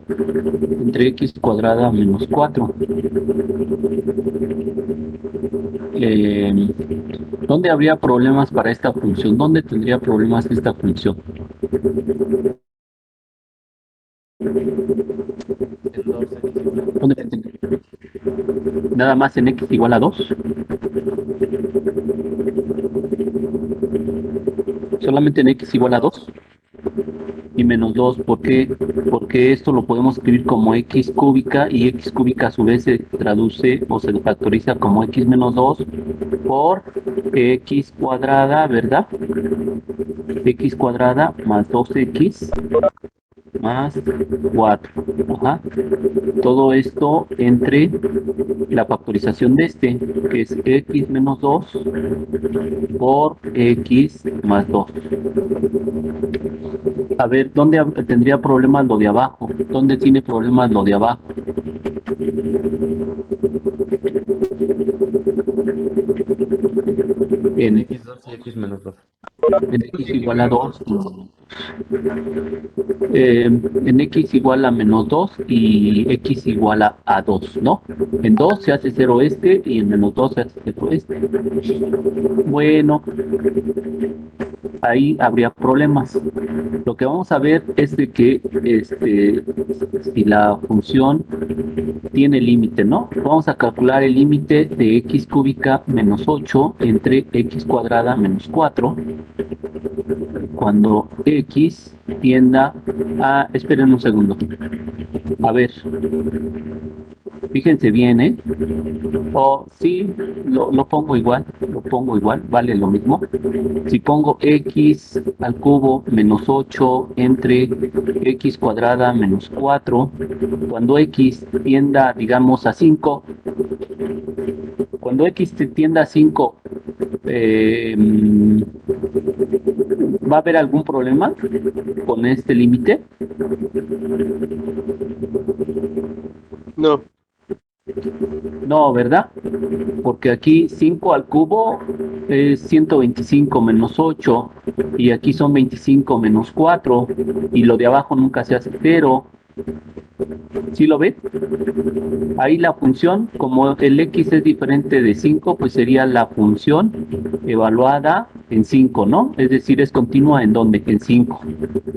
entre x cuadrada menos 4. ¿Dónde habría problemas para esta función? ¿Dónde tendría problemas esta función? ¿Dónde tendría? Nada más en x igual a 2. solamente en x igual a 2 y menos 2. ¿Por qué? Porque esto lo podemos escribir como x cúbica y x cúbica a su vez se traduce o se factoriza como x menos 2 por x cuadrada, ¿verdad? X cuadrada más 2x más 4. Ajá. Todo esto entre la factorización de este, que es x menos 2 por x más 2. A ver, ¿dónde tendría problemas lo de abajo? ¿Dónde tiene problemas lo de abajo? En X2 y X menos 2. en x igual a 2, en x igual a menos 2 y x igual a 2, ¿no? En 2 se hace 0 este y en menos 2 se hace 0 este. Bueno, ahí habría problemas. Lo que vamos a ver es de que si la función tiene límite, ¿no? Vamos a calcular el límite de x cúbica menos 8 entre x cuadrada menos 4 cuando x tienda a... Esperen un segundo. A ver. Fíjense bien, ¿eh? O sí, lo pongo igual, vale lo mismo. Si pongo x al cubo menos 8 entre x cuadrada menos 4, cuando x tienda, digamos, a 5, cuando x tienda a 5, ¿va a haber algún problema con este límite? No, No, ¿verdad? Porque aquí 5 al cubo es 125 menos 8 y aquí son 25 menos 4 y lo de abajo nunca se hace 0. ¿Sí lo ven? Ahí la función, como el x es diferente de 5, pues sería la función evaluada en 5, ¿no? Es decir, es continua en ¿dónde? En 5.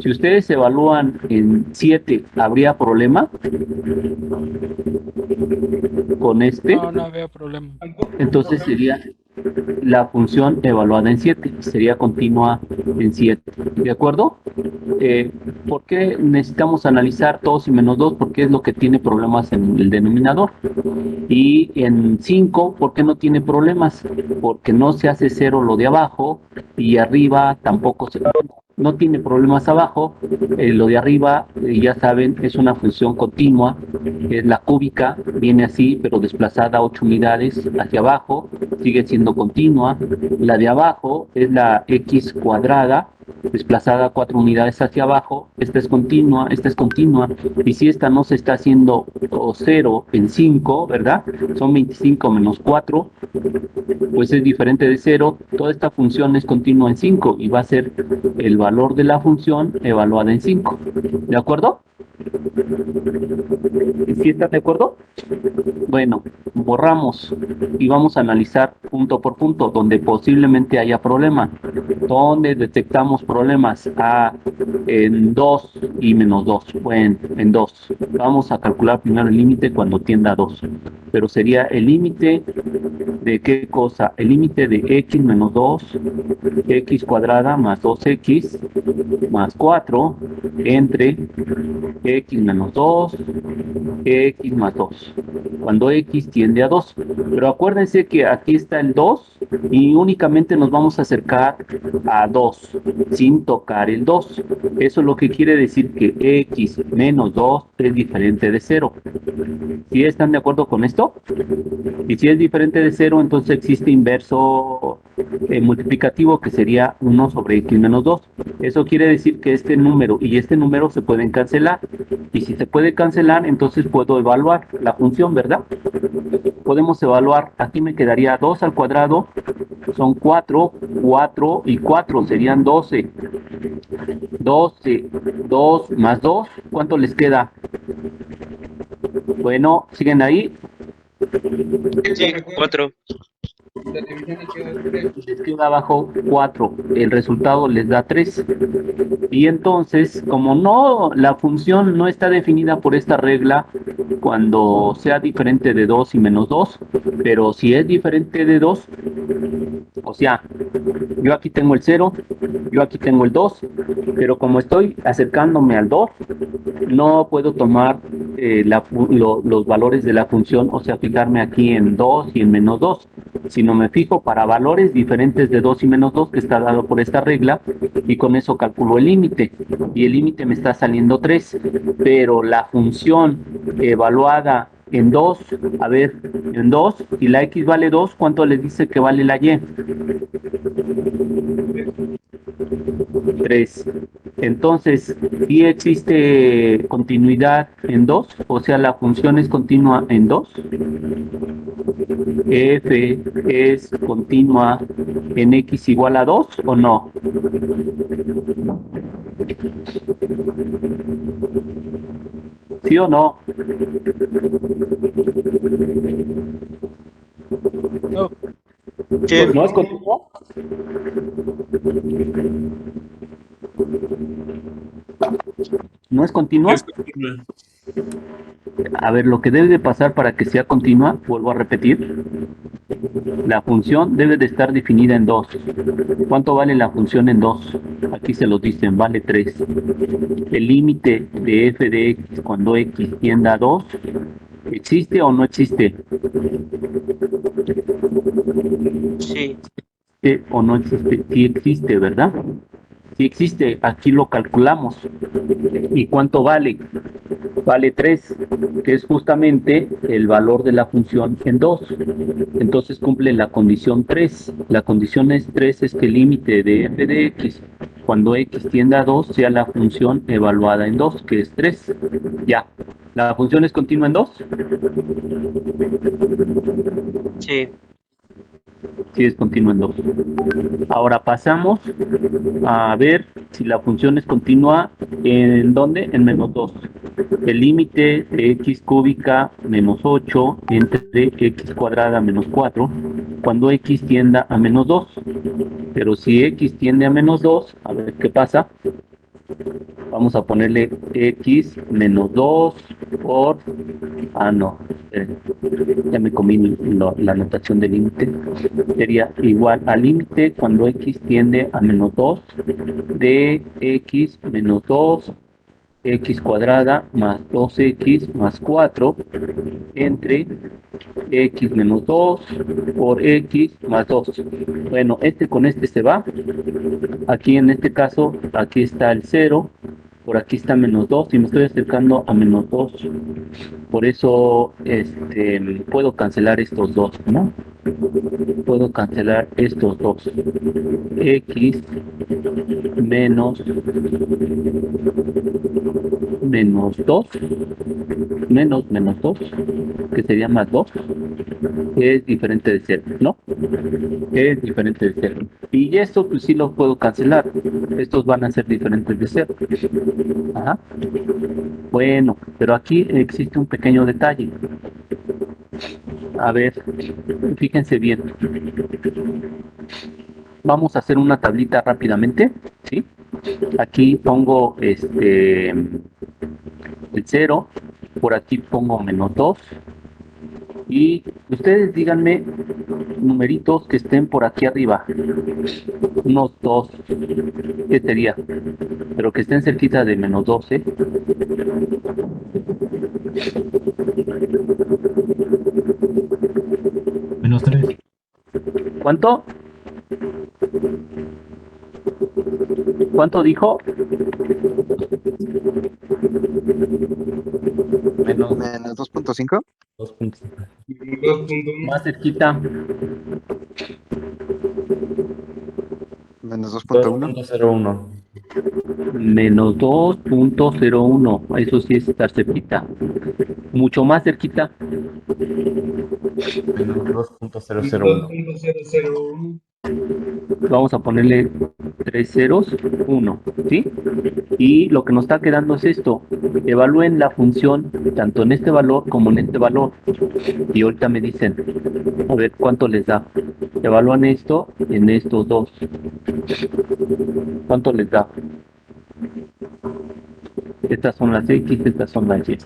Si ustedes evalúan en 7, ¿habría problema con este? No había problema. Entonces sería la función evaluada en 7, sería continua en 7. ¿De acuerdo? ¿Por qué necesitamos analizar 2 y menos 2? Porque es lo que tiene problemas en el denominador. Y en 5, ¿por qué no tiene problemas? Porque no se hace 0 lo de abajo y arriba tampoco no tiene problemas abajo. Lo de arriba, ya saben, es una función continua. Es la cúbica, viene así, pero desplazada 8 unidades hacia abajo, sigue siendo continua. La de abajo es la x cuadrada, desplazada 4 unidades hacia abajo. Esta es continua, y si esta no se está haciendo 0 en 5, ¿verdad? Son 25 menos 4, pues es diferente de 0. Toda esta función es continua en 5 y va a ser el valor de la función evaluada en 5. ¿De acuerdo? ¿Sí están de acuerdo? Bueno, borramos y vamos a analizar punto por punto donde posiblemente haya problema. ¿Dónde detectamos problemas? En 2 y menos 2. Bueno, en 2. Vamos a calcular primero el límite cuando tienda a 2. Pero sería el límite de ¿qué cosa? El límite de x menos 2, x cuadrada más 2x más 4 entre x menos 2, x más 2. Cuando x tiende a 2. Pero acuérdense que aquí está el 2 y únicamente nos vamos a acercar a 2 sin tocar el 2. Eso es lo que quiere decir que x menos 2 es diferente de 0. ¿Sí están de acuerdo con esto? Y si es diferente de 0, entonces existe inverso multiplicativo que sería 1 sobre x menos 2. Eso quiere decir que este número y este número se pueden cancelar. Y si se puede cancelar, entonces puedo evaluar la función, ¿verdad? Podemos evaluar, aquí me quedaría 2 al cuadrado, son 4, 4 y 4 serían 12. 12, 2 más 2, ¿cuánto les queda? Bueno, ¿siguen ahí? sí, 4. Les queda abajo 4, el resultado les da 3. Y entonces, como no, la función no está definida por esta regla cuando sea diferente de 2 y menos 2, pero si es diferente de 2, o sea, yo aquí tengo el 0, yo aquí tengo el 2, pero como estoy acercándome al 2, no puedo tomar los valores de la función, o sea, fijarme aquí en 2 y en menos 2, sino me fijo para valores diferentes de 2 y menos 2 que está dado por esta regla, y con eso calculo el límite, y el límite me está saliendo 3, pero la función evaluada en 2, a ver, en 2, y la x vale 2, ¿cuánto le dice que vale la y? 3. Entonces, ¿sí existe continuidad en 2? O sea, la función es continua en 2. F es continua en x igual a 2 o no? ¿Sí o no? No, Sí. ¿No es continua? ¿No es continua? Es continua. A ver, lo que debe de pasar para que sea continua, vuelvo a repetir, la función debe de estar definida en 2. ¿Cuánto vale la función en 2? Aquí se lo dicen, vale 3. El límite de f de x cuando x tienda a 2, ¿existe o no existe? Sí. ¿Existe o no existe? Sí existe, ¿verdad? Si existe, aquí lo calculamos. ¿Y cuánto vale? Vale 3, que es justamente el valor de la función en 2. Entonces cumple la condición 3. La condición 3 es que el límite de f de x cuando x tiende a 2 sea la función evaluada en 2, que es 3. Ya. ¿La función es continua en 2? Sí. Sí, es continua en 2. Ahora pasamos a ver si la función es continua en ¿dónde? En menos 2. El límite de x cúbica menos 8 entre x cuadrada menos 4 cuando x tienda a menos 2. Pero si x tiende a menos 2, a ver qué pasa. Vamos a ponerle x menos 2 por... Ah, no. Ya me comí la notación del límite. Sería igual al límite cuando x tiende a menos 2 de x menos 2 x cuadrada más 2x más 4 entre x menos 2 por x más 2. Bueno, este con este se va. Aquí en este caso, aquí está el 0, por aquí está menos 2 y me estoy acercando a menos 2. Por eso puedo cancelar estos dos, ¿no? Puedo cancelar estos dos. X menos 2 menos 2, que sería más 2, es diferente de 0, ¿no? Es diferente de 0. Y esto pues sí lo puedo cancelar. Estos van a ser diferentes de 0. Ajá. Bueno, pero aquí existe un pequeño detalle. A ver, fíjense bien. Vamos a hacer una tablita rápidamente, ¿sí? Aquí pongo el 0, por aquí pongo menos 2, y ustedes díganme numeritos que estén por aquí arriba, unos 2, ¿qué sería? Pero que estén cerquita de menos 2, ¿eh? Menos 3. ¿Cuánto? ¿Cuánto dijo? Menos Menos 2.5. 2.5. Más cerquita. Menos 2.1. 2.01. Menos 2.01. Eso sí es estar cerquita. Mucho más cerquita. Menos 2.001. Vamos a ponerle 3 ceros, 1, ¿sí? Y lo que nos está quedando es esto. Evalúen la función tanto en este valor como en este valor. Y ahorita me dicen, a ver cuánto les da. Evalúan esto en estos dos. ¿Cuánto les da? Estas son las X, estas son las Y.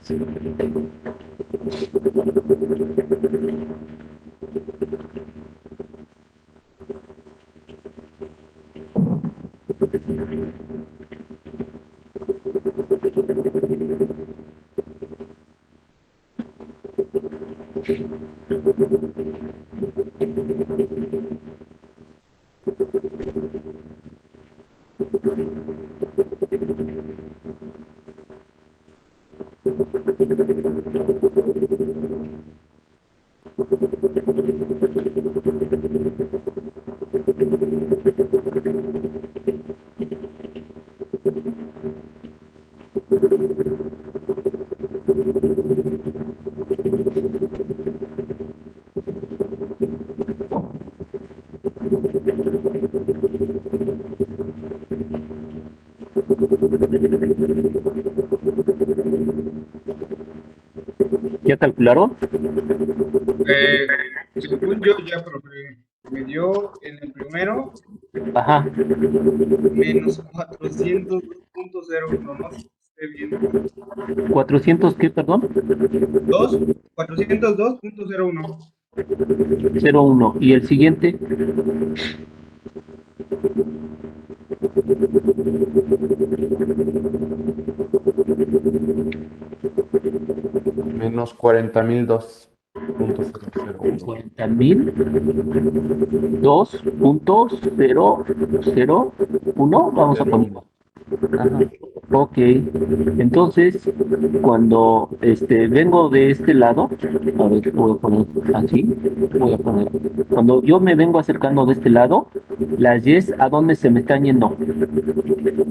¿Ya calcularon? Según yo ya, profe, me dio en el primero Ajá. menos 402.01, no sé si esté bien. 400, ¿qué, perdón? 402.01. 0,1. ¿Y el siguiente? Menos 40.002.001. 40.002.001. Vamos a poner. Ajá. Ok, entonces cuando vengo de este lado, a ver, voy a poner así, cuando yo me vengo acercando de este lado, las Y's ¿a dónde se me están yendo?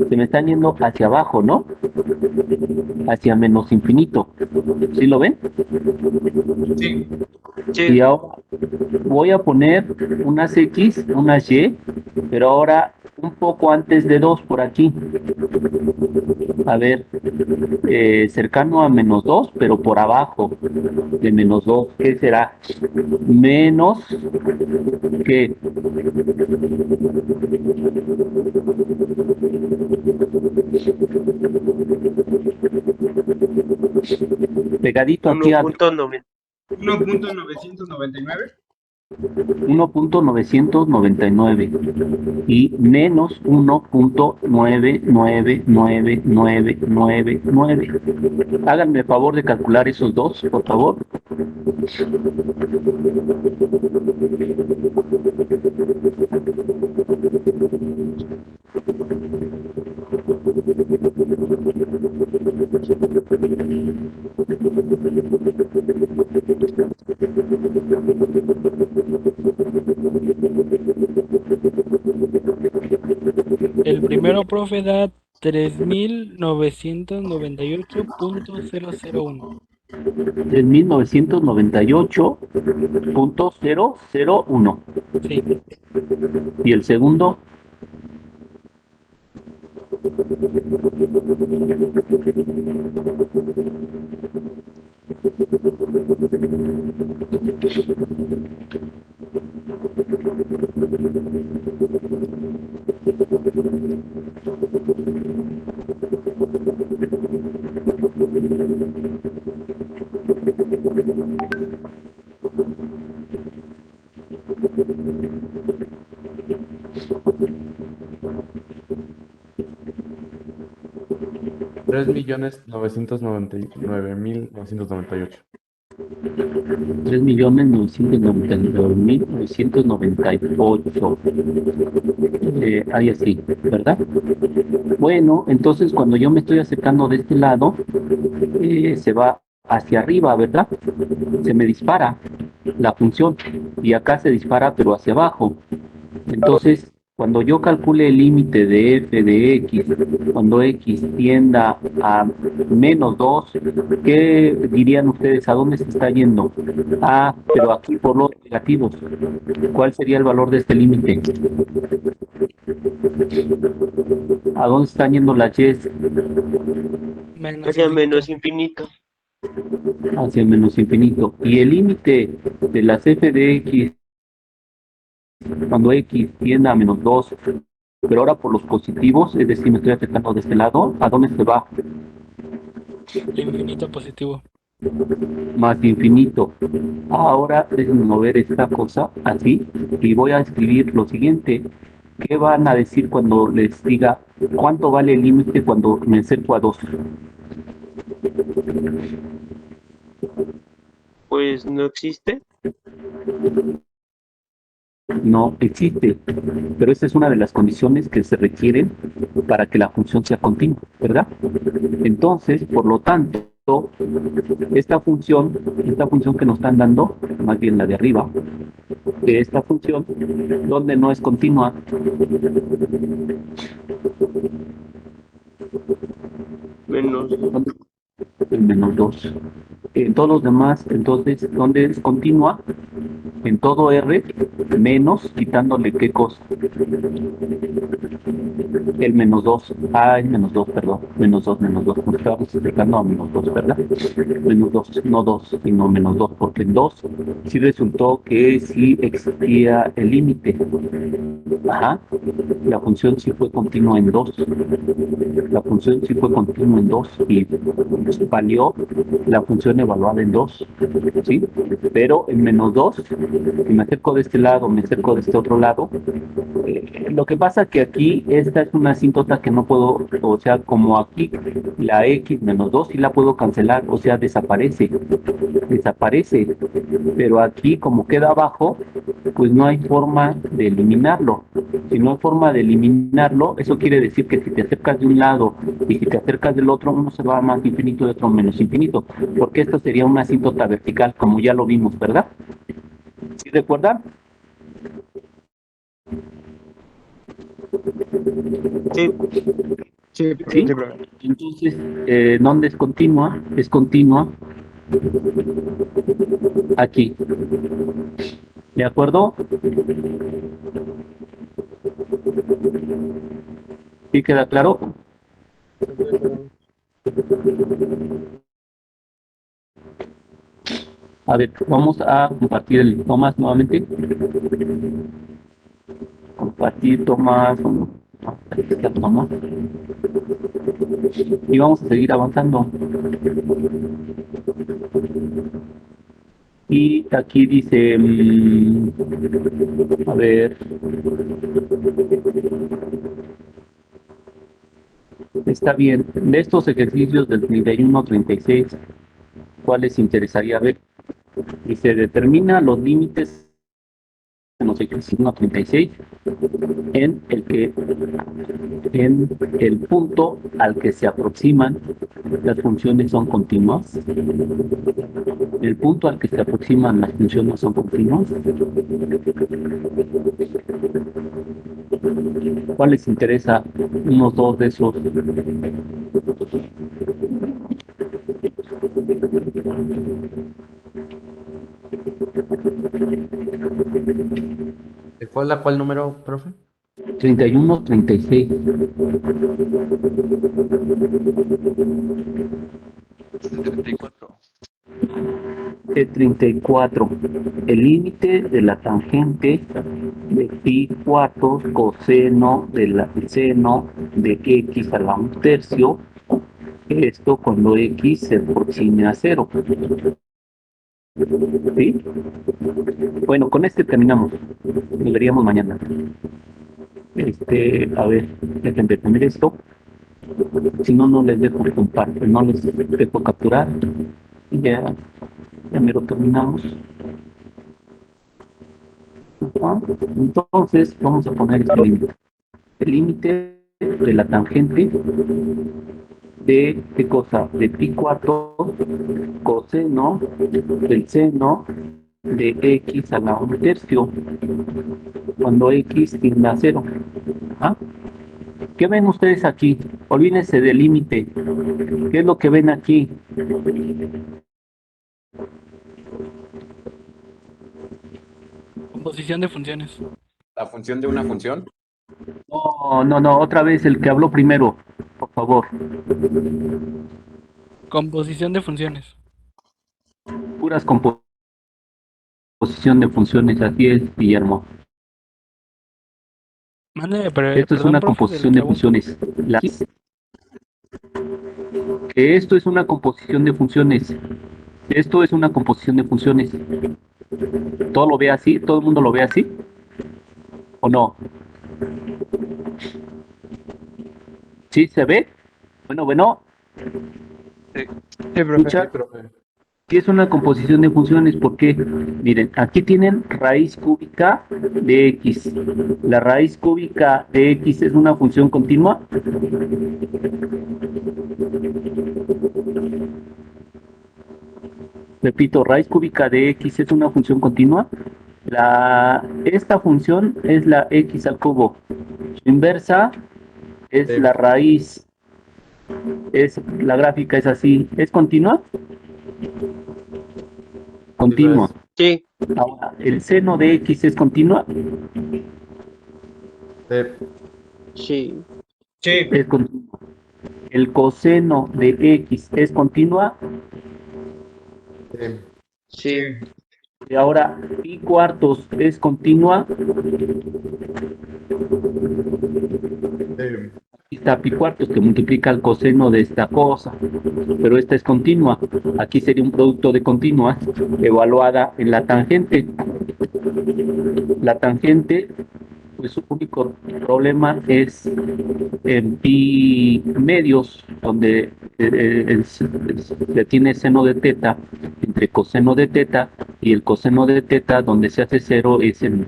Se me están yendo hacia abajo, ¿no? Hacia menos infinito. ¿Sí lo ven? Sí. Sí. Y ahora voy a poner unas X, unas Y, pero ahora un poco antes de 2 por aquí. A ver, cercano a menos 2, pero por abajo de menos 2, ¿qué será? Menos que pegadito aquí a 1.9. 1.999. 1.999 y menos 1.99999. Háganme el favor de calcular esos dos, por favor. El primero, profe, da 3.998.001. 3.998.001. Sí. Y el segundo, $3.999.998. 3.999.998. Ahí así, ¿verdad? Bueno, entonces cuando yo me estoy acercando de este lado, se va hacia arriba, ¿verdad? Se me dispara la función y acá se dispara pero hacia abajo. Entonces, Cuando yo calcule el límite de f de x, cuando x tienda a menos 2, ¿qué dirían ustedes? ¿A dónde se está yendo? Ah, pero aquí por los negativos. ¿Cuál sería el valor de este límite? ¿A dónde están yendo las y? Menos Hacia infinito. menos infinito. Hacia menos infinito. Y el límite de las f de x, cuando x tienda a menos 2, pero ahora por los positivos, es decir, me estoy acercando de este lado, ¿a dónde se va? El infinito positivo. Más infinito. Ahora déjenme mover esta cosa así y voy a escribir lo siguiente. ¿Qué van a decir cuando les diga cuánto vale el límite cuando me acerco a 2? Pues no existe. No existe, pero esa es una de las condiciones que se requieren para que la función sea continua, ¿verdad? Entonces, por lo tanto, esta función que nos están dando, más bien la de arriba, de esta función, donde no es continua, Menos. el menos 2. En todos los demás, entonces, ¿dónde es continua? En todo R, menos, quitándole qué cosa. El menos 2. Ah, el menos 2, perdón. Menos 2, menos 2. Nos estábamos acercando a menos 2, ¿verdad? Menos 2, no 2, sino menos 2, porque en 2 sí resultó que sí existía el límite. Ajá. La función sí fue continua en 2. La función sí fue continua en 2 y valió la función evaluada en 2. ¿Sí? Pero en menos 2, si me acerco de este lado, me acerco de este otro lado, lo que pasa que aquí esta es una asíntota que no puedo, o sea, como aquí la x menos 2 sí la puedo cancelar, o sea, desaparece, pero aquí como queda abajo, pues no hay forma de eliminarlo. Si no hay forma de eliminarlo, eso quiere decir que si te acercas de un lado y si te acercas del otro, uno se va a más infinito y otro menos infinito, porque esto sería una asíntota vertical, como ya lo vimos, ¿verdad? ¿Sí recuerdan? Sí. Sí, ¿Sí? Entonces, ¿dónde es continua? Es continua aquí. ¿De acuerdo? ¿Sí queda claro? A ver, vamos a compartir el Tomás nuevamente. Compartir Tomás. Aquí está Tomás. Y vamos a seguir avanzando. Y aquí dice, a ver, está bien. De estos ejercicios del 31 36, ¿cuál les interesaría ver? Y se determina los límites en los ejercicios 36 en el punto al que se aproximan las funciones son continuas. El punto al que se aproximan las funciones son continuas. ¿Cuál les interesa? Unos dos de esos. ¿De cuál número, profe? 31 36. De 34. El límite de la tangente de pi cuartos coseno del seno de x a la 1/3. Esto cuando x se aproxime a 0. ¿Sí? Bueno, con este terminamos. Nos veríamos mañana. A ver, déjenme detener esto. Si no, no les dejo compartir, no les dejo capturar. Y ya me lo terminamos. Ajá. Entonces, vamos a poner este límite. El límite de la tangente de ¿qué cosa? De pi cuartos coseno del seno de x a la 1/3 cuando x tiende a 0. Ajá. ¿Qué ven ustedes aquí? Olvídense del límite. ¿Qué es lo que ven aquí? Composición de funciones. La función de una función. No, otra vez el que habló primero, por favor. Composición de funciones. Puras composición de funciones, así es, Guillermo. Mande, Esto es perdón, una profe, composición de funciones. Que esto es una composición de funciones. Esto es una composición de funciones. ¿Todo lo ve así? ¿Todo el mundo lo ve así? ¿O no? ¿Sí se ve? Bueno. Sí, profe. Escucha. Sí es una composición de funciones porque, miren, aquí tienen raíz cúbica de x. La raíz cúbica de x es una función continua. Repito, raíz cúbica de x es una función continua. Esta función es la x al cubo. Su inversa es la raíz. La gráfica es así. ¿Es continua? Continua. Sí. Ahora, ¿el seno de x es continua? Sí. Sí. Es continua. ¿El coseno de x es continua? Sí. Y ahora, pi cuartos es continua. Aquí está pi cuartos que multiplica el coseno de esta cosa, pero esta es continua. Aquí sería un producto de continuas evaluada en la tangente. La tangente, pues su único problema es en pi medios, donde se tiene seno de teta entre coseno de teta y el coseno de teta donde se hace cero es en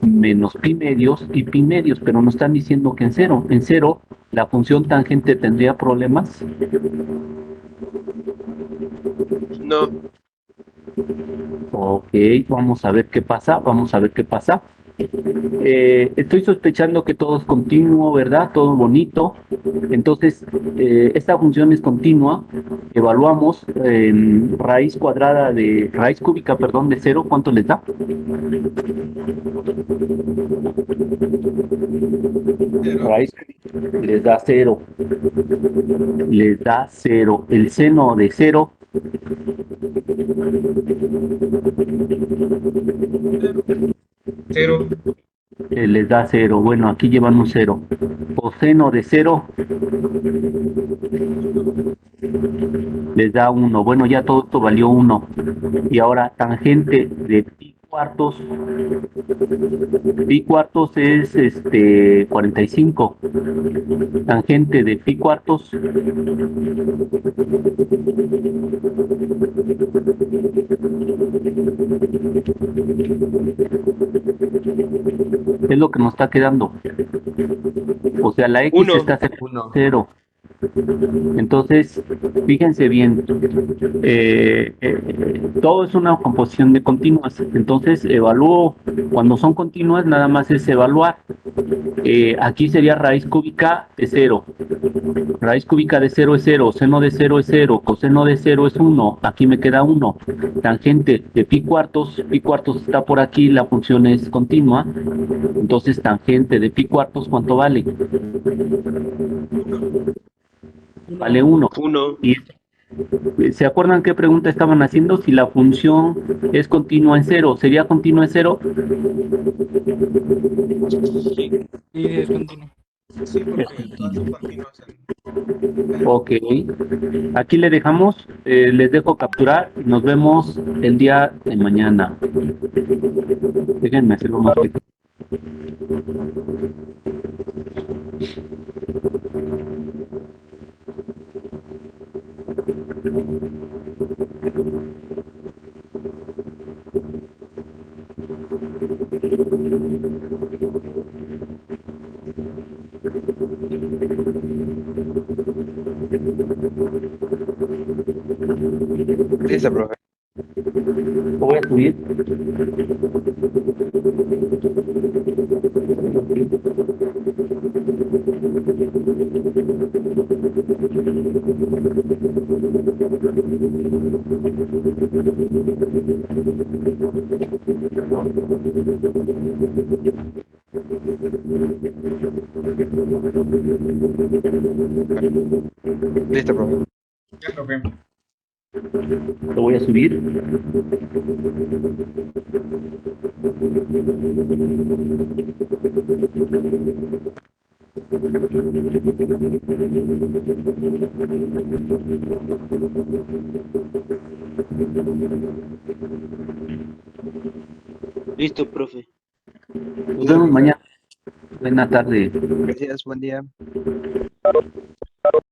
menos pi medios y pi medios, pero no están diciendo que en cero. En cero, la función tangente tendría problemas. No. Ok, vamos a ver qué pasa, estoy sospechando que todo es continuo, ¿verdad? Todo bonito. Entonces, esta función es continua. Evaluamos raíz cúbica, perdón, de 0. ¿Cuánto les da? Raíz les da 0. Les da 0. El seno de 0. Cero. Les da 0. Bueno, aquí llevan un 0. Coseno de 0 les da 1. Bueno, ya todo esto valió 1. Y ahora tangente de pi cuartos. Pi cuartos es 45. Tangente de pi cuartos. Es lo que nos está quedando. O sea, la x Uno. está cerca de 0. Entonces, fíjense bien, todo es una composición de continuas. Entonces, evalúo, cuando son continuas, nada más es evaluar. Aquí sería raíz cúbica de 0. Raíz cúbica de 0 es 0, seno de 0 es 0, coseno de 0 es 1. Aquí me queda 1. Tangente de pi cuartos está por aquí, la función es continua. Entonces, tangente de pi cuartos, ¿cuánto vale? Vale 1. Uno. Y ¿se acuerdan qué pregunta estaban haciendo? Si la función es continua en 0, ¿sería continua en 0? Sí. Sí, es continuo. Sí, porque todas son continuas. Ok. Aquí le dejamos, les dejo capturar y nos vemos el día de mañana. Déjenme hacerlo más rápido. Listo, profe. Lo voy a subir. Listo, profe. Ya, profe. Lo voy a subir. Listo, profe. Nos vemos mañana. Buena tarde. Gracias, buen día.